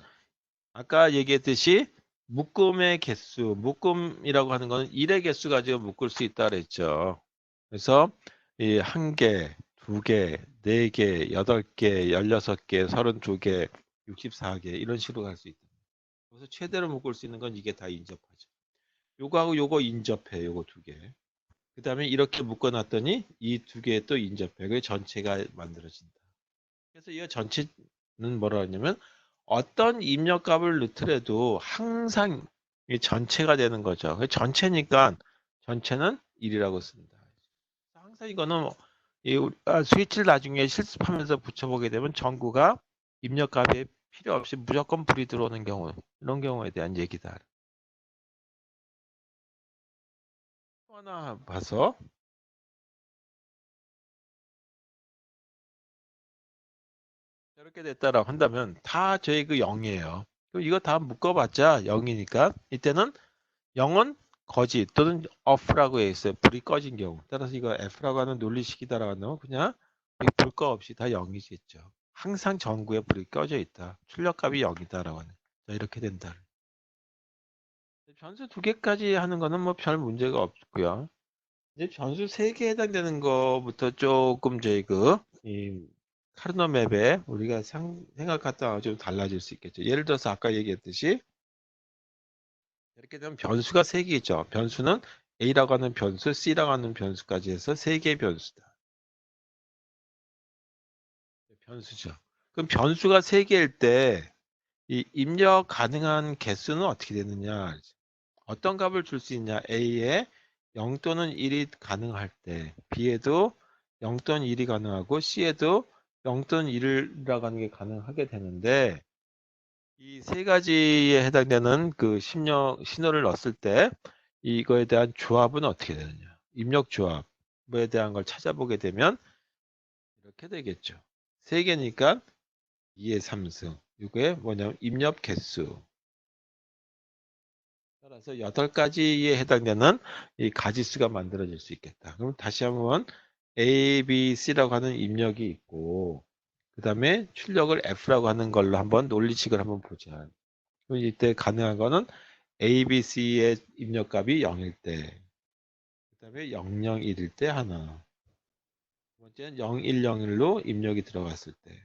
아까 얘기했듯이 묶음의 개수, 묶음이라고 하는 거는 1의 개수 가지고 묶을 수 있다 그랬죠. 그래서 이 1개, 2개, 4개, 8개, 16개, 32개, 64개 이런 식으로 갈 수 있다. 그래서 최대로 묶을 수 있는 건 이게 다 인접하죠. 요거하고 요거 인접해, 요거 두 개. 그 다음에 이렇게 묶어놨더니 이 두 개에 또 인접해. 그게 전체가 만들어진다. 그래서 이 전체는 뭐라 하냐면 어떤 입력값을 넣더라도 항상 이 전체가 되는 거죠. 전체니까 전체는 1이라고 씁니다. 항상 이거는 스위치를 나중에 실습하면서 붙여보게 되면 전구가 입력값이 필요 없이 무조건 불이 들어오는 경우 이런 경우에 대한 얘기다. 또 하나 봐서 이렇게 됐다라고 한다면 다 저희 그 0이에요. 그럼 이거 다 묶어봤자 0이니까 이때는 0은 거짓 또는 off라고 해 있어요. 불이 꺼진 경우. 따라서 이거 F라고 하는 논리식이다라고 한다면 그냥 볼 거 없이 다 0이겠죠. 항상 전구에 불이 꺼져 있다. 출력값이 0이다라고 하는. 자, 이렇게 된다. 변수 두 개까지 하는 거는 뭐 별 문제가 없고요. 이제 변수 세 개 해당되는 거부터 조금 저희 이 카르노 맵에 우리가 생각했던 거좀 달라질 수 있겠죠. 예를 들어서 아까 얘기했듯이 이렇게 되면 변수가 세 개죠. 변수는 A라고 하는 변수, C라고 하는 변수까지 해서 세 개의 변수다. 변수죠. 그럼 변수가 세 개일 때 이 입력 가능한 개수는 어떻게 되느냐? 어떤 값을 줄 수 있냐? A에 0 또는 1이 가능할 때, B에도 0 또는 1이 가능하고 C에도 0 또는 1이라고 하는 게 가능하게 되는데 이 세 가지에 해당되는 그 신호를 넣었을 때 이거에 대한 조합은 어떻게 되느냐? 입력 조합에 대한 걸 찾아보게 되면 이렇게 되겠죠. 세 개니까 2의 3승. 이게 뭐냐면 입력 개수. 따라서 8가지에 해당되는 이 가지수가 만들어질 수 있겠다. 그럼 다시 한번 A, B, C라고 하는 입력이 있고 그 다음에 출력을 F라고 하는 걸로 한번 논리식을 한번 보자. 그럼 이때 가능한 거는 A, B, C의 입력값이 0일 때 그다음에 001일 때 하나. 두 번째는 0101로 입력이 들어갔을 때.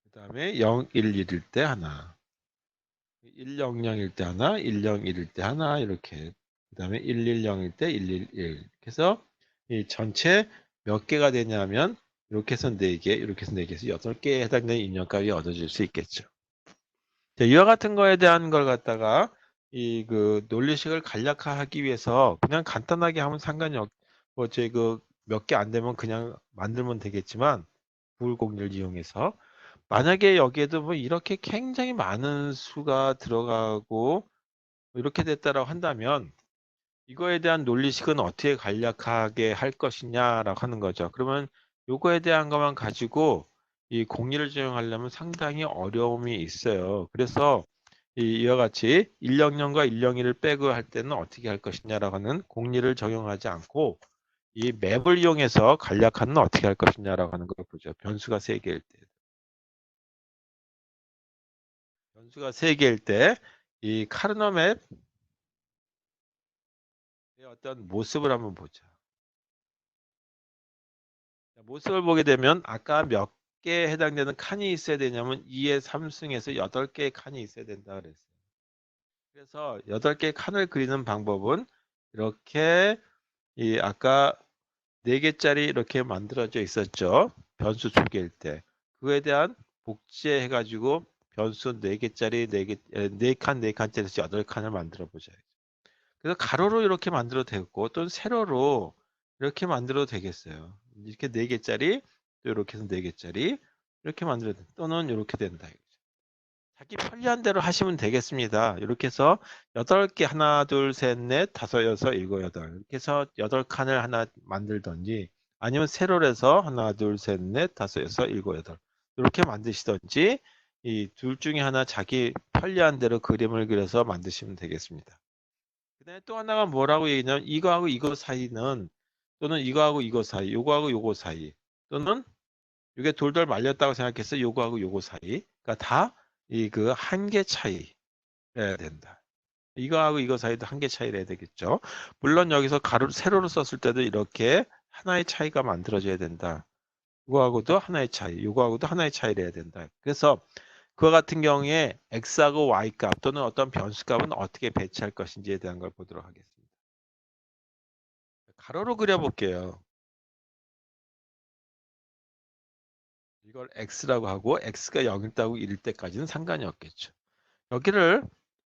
그다음에 011일 때 하나. 100일 때 하나, 101일 때 하나 이렇게. 그다음에 110일 때 111. 그래서 이 전체 몇 개가 되냐면 이렇게 해서 4개, 이렇게 해서 4개에서 8개에 해당되는 입력값이 얻어질 수 있겠죠. 자, 이와 같은 거에 대한 걸 갖다가 이 그 논리식을 간략화하기 위해서 그냥 간단하게 하면 상관이 없, 뭐 제 그 몇 개 안 되면 그냥 만들면 되겠지만 구글 공유를 이용해서 만약에 여기에도 뭐 이렇게 굉장히 많은 수가 들어가고 이렇게 됐다라고 한다면 이거에 대한 논리식은 어떻게 간략하게 할 것이냐라고 하는 거죠. 그러면 요거에 대한 것만 가지고 이 공리를 적용하려면 상당히 어려움이 있어요. 그래서 이와 같이 100년과 101을 빼고 할 때는 어떻게 할 것이냐라고 하는 공리를 적용하지 않고 이 맵을 이용해서 간략화는 어떻게 할 것이냐라고 하는 걸 보죠. 변수가 3개일 때. 변수가 3개일 때 이 카르노 맵의 어떤 모습을 한번 보자. 모습을 보게 되면 아까 몇 개에 해당되는 칸이 있어야 되냐면 2의 3승에서 8개의 칸이 있어야 된다 그랬어요. 그래서 8개의 칸을 그리는 방법은 이렇게 이 아까 4개짜리 이렇게 만들어져 있었죠. 변수 2개일 때. 그거에 대한 복제해 가지고 변수 4개짜리 4개, 4칸 4칸짜리 8칸을 만들어 보자. 그래서 가로로 이렇게 만들어도 되고 또는 세로로 이렇게 만들어도 되겠어요. 이렇게 4개짜리 또 이렇게 해서 4개짜리 이렇게 만들어도 또는 이렇게 된다. 자기 편리한 대로 하시면 되겠습니다. 이렇게 해서 8개 하나 둘 셋 넷 다섯 여섯 일곱 여덟 이렇게 해서 8칸을 하나 만들던지 아니면 세로로 해서 하나 둘 셋 넷 다섯 여섯 일곱 여덟 이렇게 만드시던지 이 둘 중에 하나 자기 편리한 대로 그림을 그려서 만드시면 되겠습니다. 그다음에 또 하나가 뭐라고 얘기냐면 이거하고 이거 사이는 또는 이거하고 이거 사이, 요거하고 요거 사이 또는 이게 돌돌 말렸다고 생각해서 요거하고 요거 사이. 그러니까 다 이 그 한 개 차이래야 된다. 이거하고 이거 사이도 한 개 차이래야 되겠죠. 물론 여기서 가로 세로로 썼을 때도 이렇게 하나의 차이가 만들어져야 된다. 이거하고도 하나의 차이, 요거하고도 하나의 차이래야 된다. 그래서 그와 같은 경우에 x하고 y 값 또는 어떤 변수 값은 어떻게 배치할 것인지에 대한 걸 보도록 하겠습니다. 가로로 그려볼게요. 이걸 x라고 하고 x가 0일 때하고 1일 때까지는 상관이 없겠죠. 여기를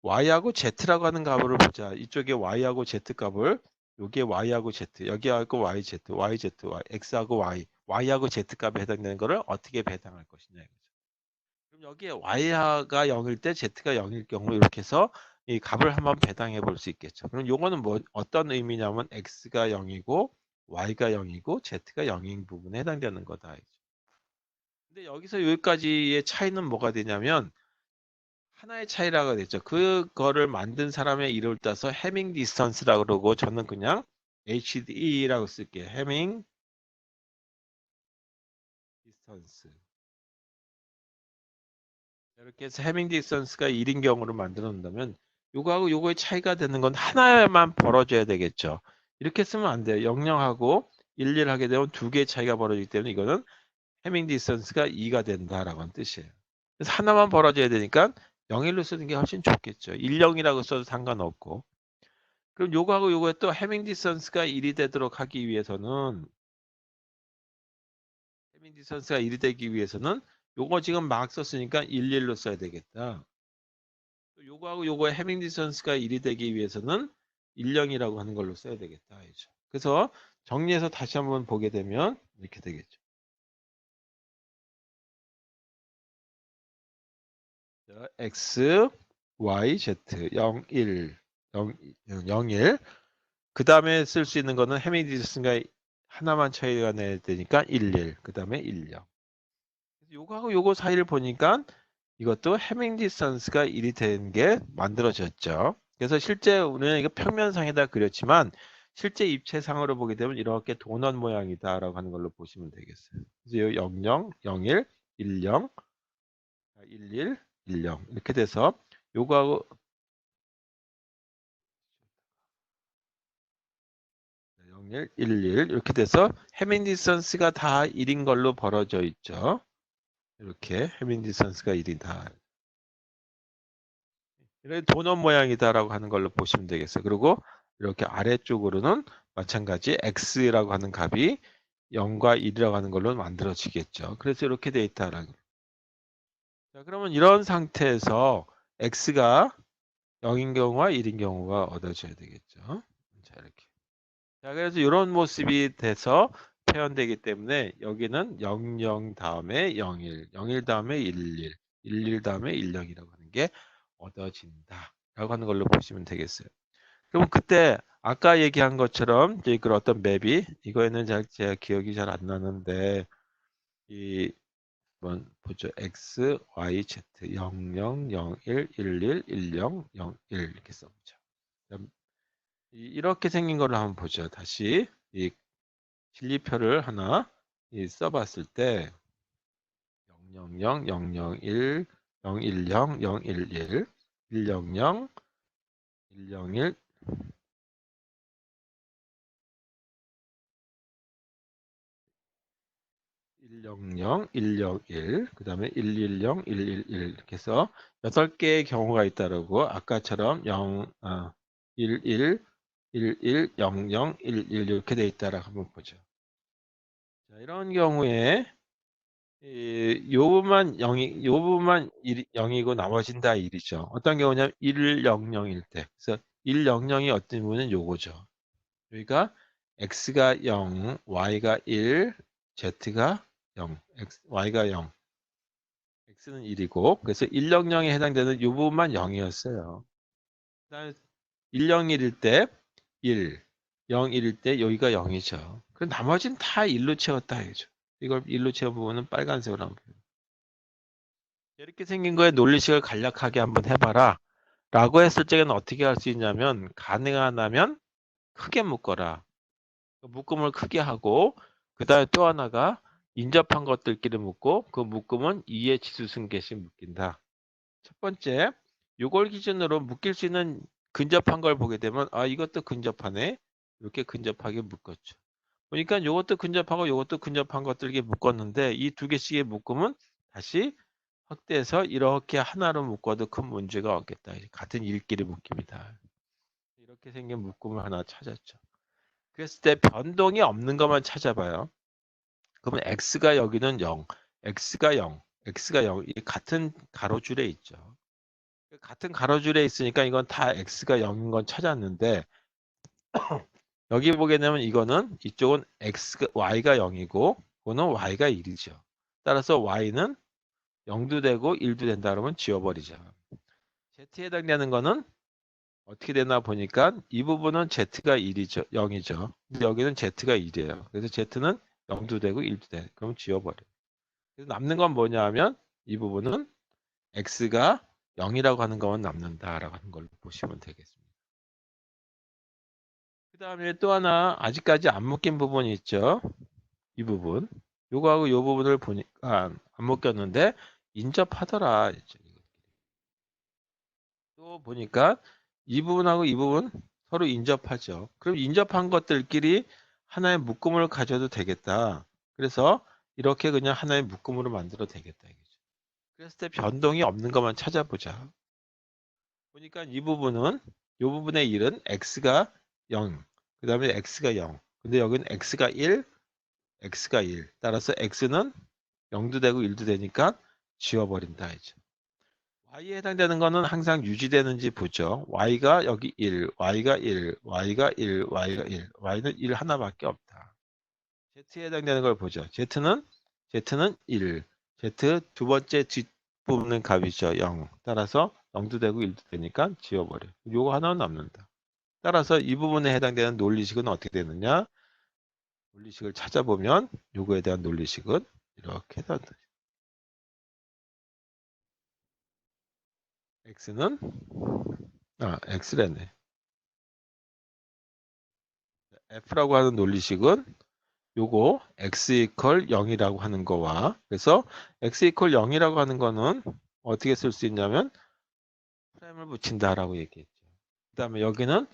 y하고 z라고 하는 값을 보자. 이쪽에 y하고 z 값을 여기에 y하고 z, 여기하고 yz, yz, x하고 y, y하고 z 값에 해당되는 것을 어떻게 배당할 것이냐 이거죠. 그럼 여기에 y가 0일 때 z가 0일 경우 이렇게 해서 이 값을 한번 배당해 볼 수 있겠죠. 그럼 요거는 뭐 어떤 의미냐면 x가 0이고 y가 0이고 z가 0인 부분에 해당되는 거다. 근데 여기서 여기까지의 차이는 뭐가 되냐면 하나의 차이라고 됐죠. 그거를 만든 사람의 이름을 따서 해밍 디스턴스라고 그러고 저는 그냥 HD라고 쓸게요. 해밍 디스턴스. 이렇게 해서 해밍 디스턴스가 1인 경우로 만들어 놓는다면 요거하고 요거의 차이가 되는 건 하나만 벌어져야 되겠죠. 이렇게 쓰면 안 돼요. 00하고 11 하게 되면 2개의 차이가 벌어지기 때문에 이거는 해밍 디스턴스가 2가 된다라고 하는 뜻이에요. 그래서 하나만 벌어져야 되니까 01로 쓰는 게 훨씬 좋겠죠. 10이라고 써도 상관없고. 그럼 요거하고 요거에 또 해밍 디스턴스가 1이 되도록 하기 위해서는 해밍 디스턴스가 1이 되기 위해서는 요거 지금 막 썼으니까 11로 써야 되겠다. 또 요거하고 요거의 해밍 디스턴스가 1이 되기 위해서는 10이라고 하는 걸로 써야 되겠다. 알죠? 그래서 정리해서 다시 한번 보게 되면 이렇게 되겠죠. 자, x, y, z 0, 1, 0, 1. 그 다음에 쓸 수 있는 거는 해밍 디스턴스가 하나만 차이가 내야 되니까 11. 그 다음에 10. 요거하고 요거 사이를 보니까 이것도 해밍 디스턴스가 1이 된 게 만들어졌죠. 그래서 실제 우리는 이거 평면상에다 그렸지만 실제 입체상으로 보게 되면 이렇게 도넛 모양이다라고 하는 걸로 보시면 되겠어요. 그래서 00, 01, 10, 11, 10 이렇게 돼서 요거하고 01, 11 이렇게 돼서 해밍 디스턴스가 다 1인 걸로 벌어져 있죠. 이렇게 해밍 디스턴스가 1이다. 이런 도넛 모양이다라고 하는 걸로 보시면 되겠어요. 그리고 이렇게 아래쪽으로는 마찬가지 x라고 하는 값이 0과 1이라고 하는 걸로 만들어지겠죠. 그래서 이렇게 돼 있다라는 거예요. 자, 그러면 이런 상태에서 x가 0인 경우와 1인 경우가 얻어져야 되겠죠. 자, 이렇게. 자, 그래서 이런 모습이 돼서 표현되기 때문에 여기는 00 다음에 01, 01 다음에 11, 11 다음에 10이라고 하는 게 얻어진다. 라고 하는 걸로 보시면 되겠어요. 그럼 그때 아까 얘기한 것처럼 이제 그 어떤 맵이 이거에는 제가 기억이 잘 안 나는데 이 한번 보죠. x, y, z 00, 01, 11, 10, 01 이렇게 써보죠. 이렇게 생긴 거를 한번 보죠. 다시 이 진리표를 하나 써봤을 때 000, 001, 010, 011, 100, 101, 100, 101, 그 다음에 110, 111 이렇게 해서 6개의 경우가 있다라고 아까처럼 11, 11, 00, 11 이렇게 돼 있다라고 한번 보죠. 자, 이런 경우에 요 부분만 0이, 요 부분만 0이고 나머지는 다 1이죠. 어떤 경우냐면 100일 때. 그래서 100이 어떤 부분은 요거죠. 여기가 x가 0, y가 1, z가 0, y가 0, x는 1이고 그래서 100에 해당되는 요 부분만 0이었어요. 그다음에 101일 때 1, 01일 때 여기가 0이죠. 그럼 나머지는 다 1로 채웠다 이거죠. 이걸 1로 채운 부분은 빨간색으로 한번 이렇게 생긴 거에 논리식을 간략하게 한번 해봐라 라고 했을 적에는 어떻게 할 수 있냐면 가능하다면 크게 묶어라. 묶음을 크게 하고 그 다음에 또 하나가 인접한 것들끼리 묶고 그 묶음은 2의 지수승계씩 묶인다. 첫 번째 요걸 기준으로 묶일 수 있는 근접한 걸 보게 되면 아 이것도 근접하네 이렇게 근접하게 묶었죠. 보니까 요것도 근접하고 요것도 근접한 것들이 묶었는데 이 두 개씩의 묶음은 다시 확대해서 이렇게 하나로 묶어도 큰 문제가 없겠다. 같은 일끼리 묶입니다. 이렇게 생긴 묶음을 하나 찾았죠. 그랬을 때 변동이 없는 것만 찾아봐요. 그러면 x가 여기는 0, x가 0, x가 0. 이 같은 가로줄에 있죠. 같은 가로줄에 있으니까 이건 다 x가 0인 건 찾았는데 여기 보게 되면 이거는 이쪽은 y가 0이고 이거는 y가 1이죠. 따라서 y는 0도 되고 1도 된다 그러면 지워버리죠. z에 해당되는 거는 어떻게 되나 보니까 이 부분은 z가 1이죠. 0이죠. 근데 여기는 z가 1이에요. 그래서 z는 0도 되고 1도 돼. 그럼 지워버려요. 그래서 남는 건 뭐냐 하면 이 부분은 x가 0이라고 하는 것만 남는다라고 하는 걸로 보시면 되겠습니다. 그 다음에 또 하나 아직까지 안 묶인 부분이 있죠. 이 부분. 요거하고 요 부분을 보니까 안 묶였는데 인접하더라. 또 보니까 이 부분하고 이 부분 서로 인접하죠. 그럼 인접한 것들끼리 하나의 묶음을 가져도 되겠다. 그래서 이렇게 그냥 하나의 묶음으로 만들어도 되겠다. 이거죠. 그랬을 때 변동이 없는 것만 찾아보자. 보니까 이 부분은 이 부분의 1은 x가 0, 그 다음에 x가 0. 근데 여기는 x가 1, x가 1. 따라서 x는 0도 되고 1도 되니까 지워버린다. 이죠. y에 해당되는 거는 항상 유지되는지 보죠. y가 여기 1, y가 1, y가 1, y가 1, y는 1 하나밖에 없다. z에 해당되는 걸 보죠. z는 1, z 두 번째 뒷부분은 값이죠. 0. 따라서 0도 되고 1도 되니까 지워버려. 요거 하나는 남는다. 따라서 이 부분에 해당되는 논리식은 어떻게 되느냐? 논리식을 찾아보면 요거에 대한 논리식은 이렇게 해서 x는 x래네. f라고 하는 논리식은 요거 x 이퀄 0이라고 하는 거와 그래서 x 이퀄 0이라고 하는 거는 어떻게 쓸 수 있냐면 프라임을 붙인다라고 얘기했죠. 그 다음에 여기는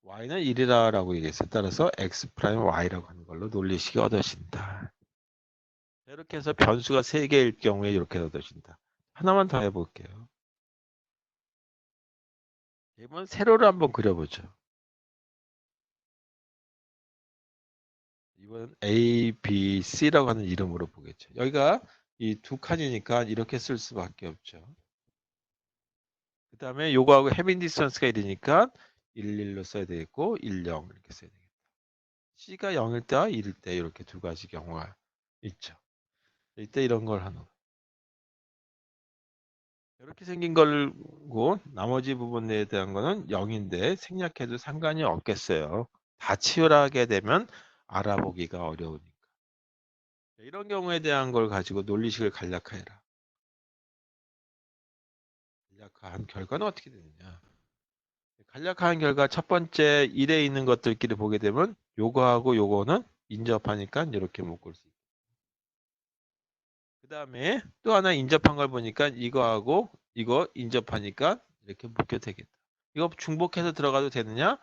y는 1이라고 얘기했어요. 따라서 x 프라임 y라고 하는 걸로 논리식이 얻어진다. 이렇게 해서 변수가 3개일 경우에 이렇게 얻어진다. 하나만 더 해볼게요. 이번 세로를 한번 그려보죠. 이번 A, B, C라고 하는 이름으로 보겠죠. 여기가 이 두 칸이니까 이렇게 쓸 수밖에 없죠. 그 다음에 요거하고 헤빈 디스턴스가 1이니까 1, 1로 써야 되겠고 1, 0 이렇게 써야 되겠다. C가 0일 때와 1일 때 이렇게 두 가지 경우가 있죠. 이때 이런 걸 하는 거예요. 이렇게 생긴 걸고 나머지 부분에 대한 거는 0인데 생략해도 상관이 없겠어요. 다 치열하게 되면 알아보기가 어려우니까. 이런 경우에 대한 걸 가지고 논리식을 간략화해라. 간략화한 결과는 어떻게 되느냐. 간략화한 결과 첫 번째 1에 있는 것들끼리 보게 되면 요거하고 요거는 인접하니까 이렇게 묶을 수 있고. 그 다음에 또 하나 인접한 걸 보니까 이거하고 이거 인접하니까 이렇게 묶여 되겠다. 이거 중복해서 들어가도 되느냐?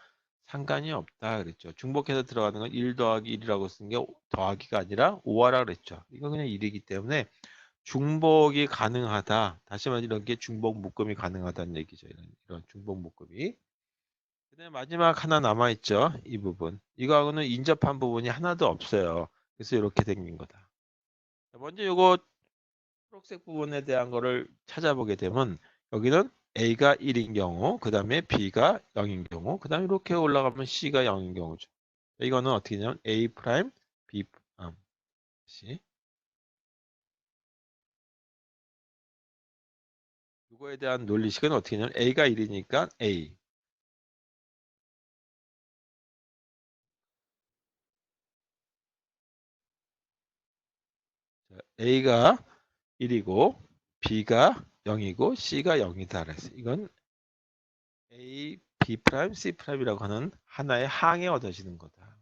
상관이 없다 그랬죠. 중복해서 들어가는 건 1 더하기 1이라고 쓴 게 더하기가 아니라 5하라 그랬죠. 이건 그냥 1이기 때문에 중복이 가능하다. 다시 말해 이런 게 중복 묶음이 가능하다는 얘기죠. 이런 중복 묶음이. 그다음에 마지막 하나 남아있죠. 이 부분. 이거하고는 인접한 부분이 하나도 없어요. 그래서 이렇게 생긴 거다. 먼저 이거 초록색 부분에 대한 거를 찾아보게 되면 여기는 A가 1인 경우, 그 다음에 B가 0인 경우, 그 다음에 이렇게 올라가면 C가 0인 경우죠. 이거는 어떻게 되냐면 A 프라임, B, C. 이거에 대한 논리식은 어떻게 되냐면 A가 1이니까 A. A가 1이고 B가 0이고 C가 0이다. 그래서 이건 A, B 프라임, C 프라임이라고 하는 하나의 항에 얻어지는 거다.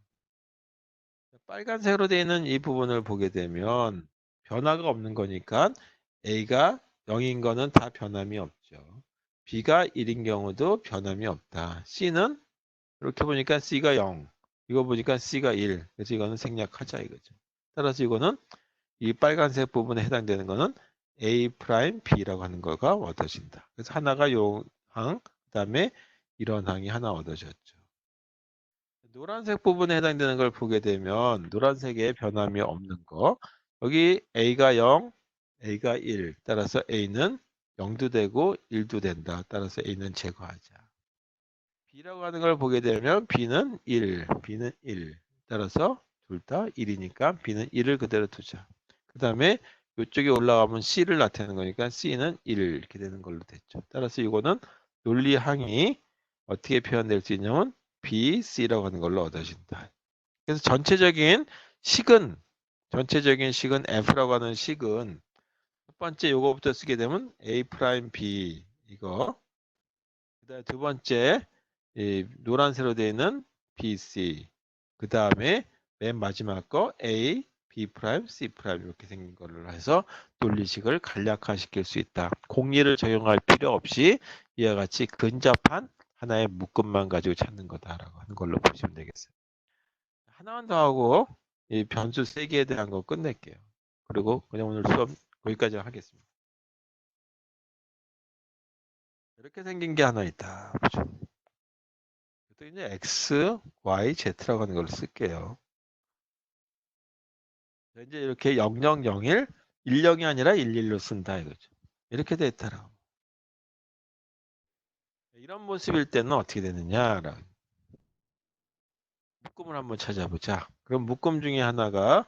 빨간색으로 되어 있는 이 부분을 보게 되면 변화가 없는 거니까 A가 0인 거는 다 변함이 없죠. B가 1인 경우도 변함이 없다. C는 이렇게 보니까 C가 0, 이거 보니까 C가 1. 그래서 이거는 생략하자 이거죠. 따라서 이거는 이 빨간색 부분에 해당되는 거는 A 프라임 B라고 하는 거가 얻어진다. 그래서 하나가 요 항, 그 다음에 이런 항이 하나 얻어졌죠. 노란색 부분에 해당되는 걸 보게 되면 노란색에 변함이 없는 거. 여기 A가 0, A가 1. 따라서 A는 0도 되고 1도 된다. 따라서 A는 제거하자. B라고 하는 걸 보게 되면 B는 1, B는 1. 따라서 둘 다 1이니까 B는 1을 그대로 두자. 그 다음에 이쪽에 올라가면 C를 나타내는 거니까 C는 1 이렇게 되는 걸로 됐죠. 따라서 이거는 논리항이 어떻게 표현될 수 있냐면 B, C라고 하는 걸로 얻어진다. 그래서 전체적인 식은 F라고 하는 식은 첫 번째 요거부터 쓰게 되면 A 프라임 B 이거. 그다음에 두 번째 이 노란색으로 되어 있는 BC. 그 다음에 맨 마지막 거 A, B 프라임, C 프라임 이렇게 생긴 걸로 해서 논리식을 간략화시킬 수 있다. 공리를 적용할 필요 없이 이와 같이 근접한 하나의 묶음만 가지고 찾는 거다라고 하는 걸로 보시면 되겠어요. 하나만 더 하고 이 변수 3개에 대한 거 끝낼게요. 그리고 그냥 오늘 수업 거기까지 하겠습니다. 이렇게 생긴 게 하나 있다. 보죠. 또 이제 X, Y, Z라고 하는 걸 쓸게요. 이제 이렇게 0001, 10이 아니라 11로 쓴다 이거죠. 이렇게 돼 있다라고. 이런 모습일 때는 어떻게 되느냐? 묶음을 한번 찾아보자. 그럼 묶음 중에 하나가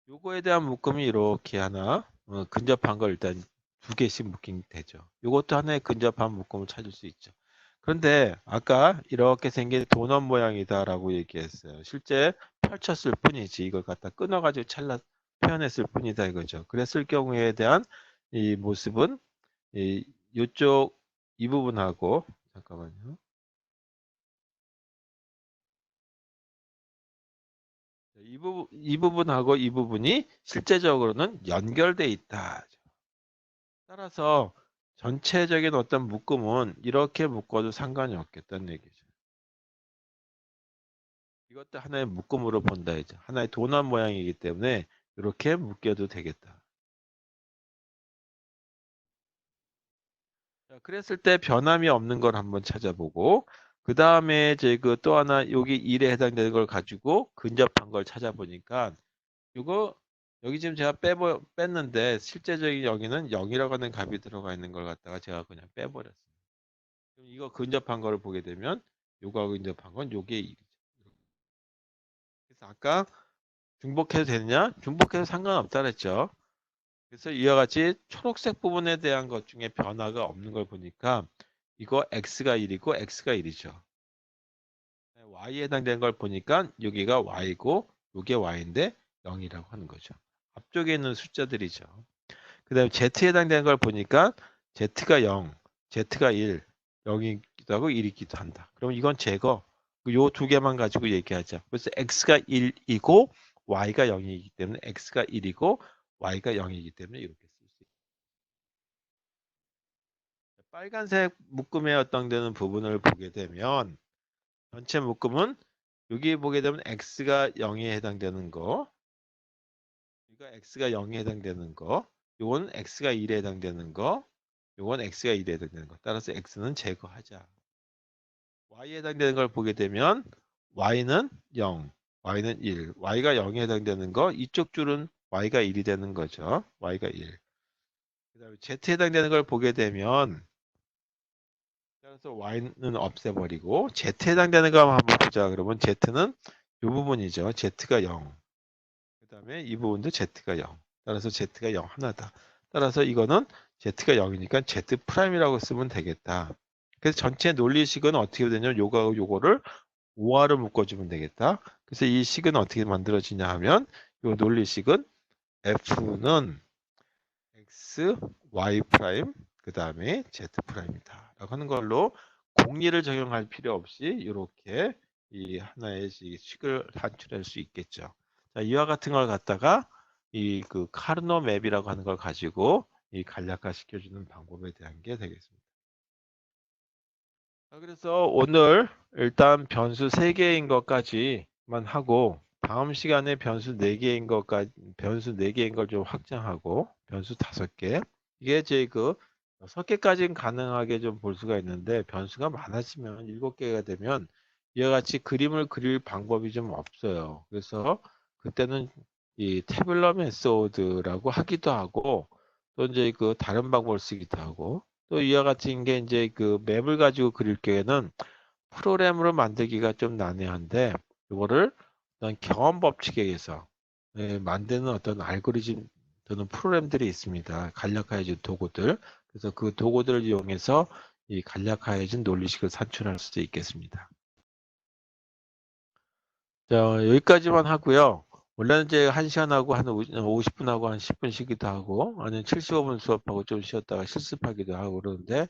요거에 대한 묶음이 이렇게 하나 근접한 걸 일단 2개씩 묶이면 되죠. 요것도 하나의 근접한 묶음을 찾을 수 있죠. 그런데 아까 이렇게 생긴 도넛 모양이다라고 얘기했어요. 실제 펼쳤을 뿐이지 이걸 갖다 끊어가지고 잘라 표현했을 뿐이다 이거죠. 그랬을 경우에 대한 이 모습은 이쪽 이 부분하고 잠깐만요. 이 부분하고 이 부분이 실제적으로는 연결돼 있다. 따라서 전체적인 어떤 묶음은 이렇게 묶어도 상관이 없겠다는 얘기죠. 이것도 하나의 묶음으로 본다 이제. 하나의 도넛 모양이기 때문에 이렇게 묶여도 되겠다. 자, 그랬을 때 변함이 없는 걸 한번 찾아보고 그 다음에 그 또 하나 여기 1에 해당되는 걸 가지고 근접한 걸 찾아보니까 이거 여기 지금 제가 뺐는데 실제적인 여기는 0이라고 하는 값이 들어가 있는 걸 갖다가 제가 그냥 빼버렸어요. 그럼 이거 근접한 걸 보게 되면 요거하고 근접한 건 요게 1이죠. 그래서 아까 중복해도 되느냐? 중복해도 상관없다 그랬죠. 그래서 이와 같이 초록색 부분에 대한 것 중에 변화가 없는 걸 보니까 이거 x가 1이고 x가 1이죠. y에 해당되는 걸 보니까 여기가 y고 이게 y인데 0이라고 하는 거죠. 앞쪽에 있는 숫자들이죠. 그 다음에 z에 해당되는 걸 보니까 z가 0, z가 1, 0이기도 하고 1이기도 한다. 그럼 이건 제거. 요 두 개만 가지고 얘기하자. 그래서 x가 1이고 y가 0이기 때문에 x가 1이고 y가 0이기 때문에 이렇게 쓸 수 있다. 빨간색 묶음의 어떤 되는 부분을 보게 되면 전체 묶음은 여기 보게 되면 x가 0에 해당되는 거, 여기가 x가 0에 해당되는 거, 요건 x가 1에 해당되는 거, 요건 x가 1에 해당되는 거. 따라서 x는 제거하자. y에 해당되는 걸 보게 되면 y는 0, y는 1, y가 0에 해당되는 거, 이쪽 줄은 y가 1이 되는 거죠. y가 1. 그 다음에 z에 해당되는 걸 보게 되면 따라서 y는 없애버리고 z에 해당되는 거 한번 보자. 그러면 z는 이 부분이죠. z가 0. 그 다음에 이 부분도 z가 0. 따라서 z가 0 하나다. 따라서 이거는 z가 0이니까 z 프라임이라고 쓰면 되겠다. 그래서 전체 논리식은 어떻게 되냐면 요거하고 요거를 5화로 묶어주면 되겠다. 그래서 이 식은 어떻게 만들어지냐 하면 요 논리식은 f는 x, y 프라임, 그 다음에 z 프라임이다. 라고 하는 걸로 공리를 적용할 필요 없이 이렇게 이 하나의 식을 산출할 수 있겠죠. 자, 이와 같은 걸 갖다가 이 그 카르노 맵이라고 하는 걸 가지고 이 간략화 시켜주는 방법에 대한 게 되겠습니다. 자, 그래서 오늘 일단 변수 3개인 것까지만 하고 다음 시간에 변수 4개인 것까지 변수 4개인 걸 좀 확장하고 변수 5개 이게 제 그 6개까지는 가능하게 좀 볼 수가 있는데 변수가 많아지면 7개가 되면 이와 같이 그림을 그릴 방법이 좀 없어요. 그래서 그때는 이 태블러 메소드라고 하기도 하고 또 이제 그 다른 방법을 쓰기도 하고 또 이와 같은 게 이제 그 맵을 가지고 그릴 경우에는 프로그램으로 만들기가 좀 난해한데 이거를 어떤 경험 법칙에 의해서 만드는 어떤 알고리즘 또는 프로그램들이 있습니다. 간략화해진 도구들. 그래서 그 도구들을 이용해서 이 간략화해진 논리식을 산출할 수도 있겠습니다. 자, 여기까지만 하고요. 원래는 이제 1시간하고 한 50분하고 한 10분 쉬기도 하고 아니면 75분 수업하고 좀 쉬었다가 실습하기도 하고 그러는데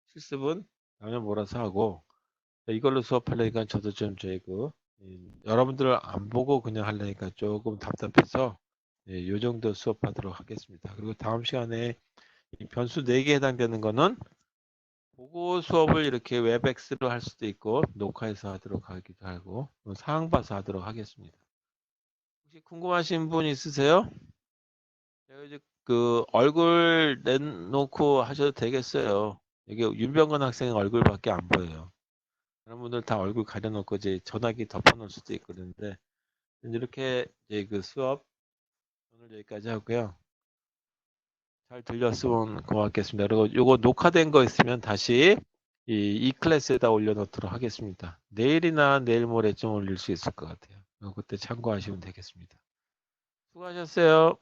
실습은 다음에 몰아서 하고 이걸로 수업하려니까 저도 좀 여러분들을 안 보고 그냥 하려니까 조금 답답해서 요 정도 수업하도록 하겠습니다. 그리고 다음 시간에 이 변수 4개 해당되는 거는 보고 수업을 이렇게 웹엑스로 할 수도 있고 녹화해서 하도록 하기도 하고 상황 봐서 하도록 하겠습니다. 혹시 궁금하신 분 있으세요? 제가 이제 그 얼굴 내놓고 하셔도 되겠어요. 여기 윤병건 학생 얼굴밖에 안 보여요. 다른 분들 다 얼굴 가려놓고 이제 전화기 덮어놓을 수도 있고 그런데 이렇게 이제 그 수업 오늘 여기까지 하고요. 잘 들렸으면 고맙겠습니다. 그리고 요거 녹화된 거 있으면 다시 이 클래스에다 올려놓도록 하겠습니다. 내일이나 내일 모레쯤 올릴 수 있을 것 같아요. 그때 참고하시면 되겠습니다. 수고하셨어요.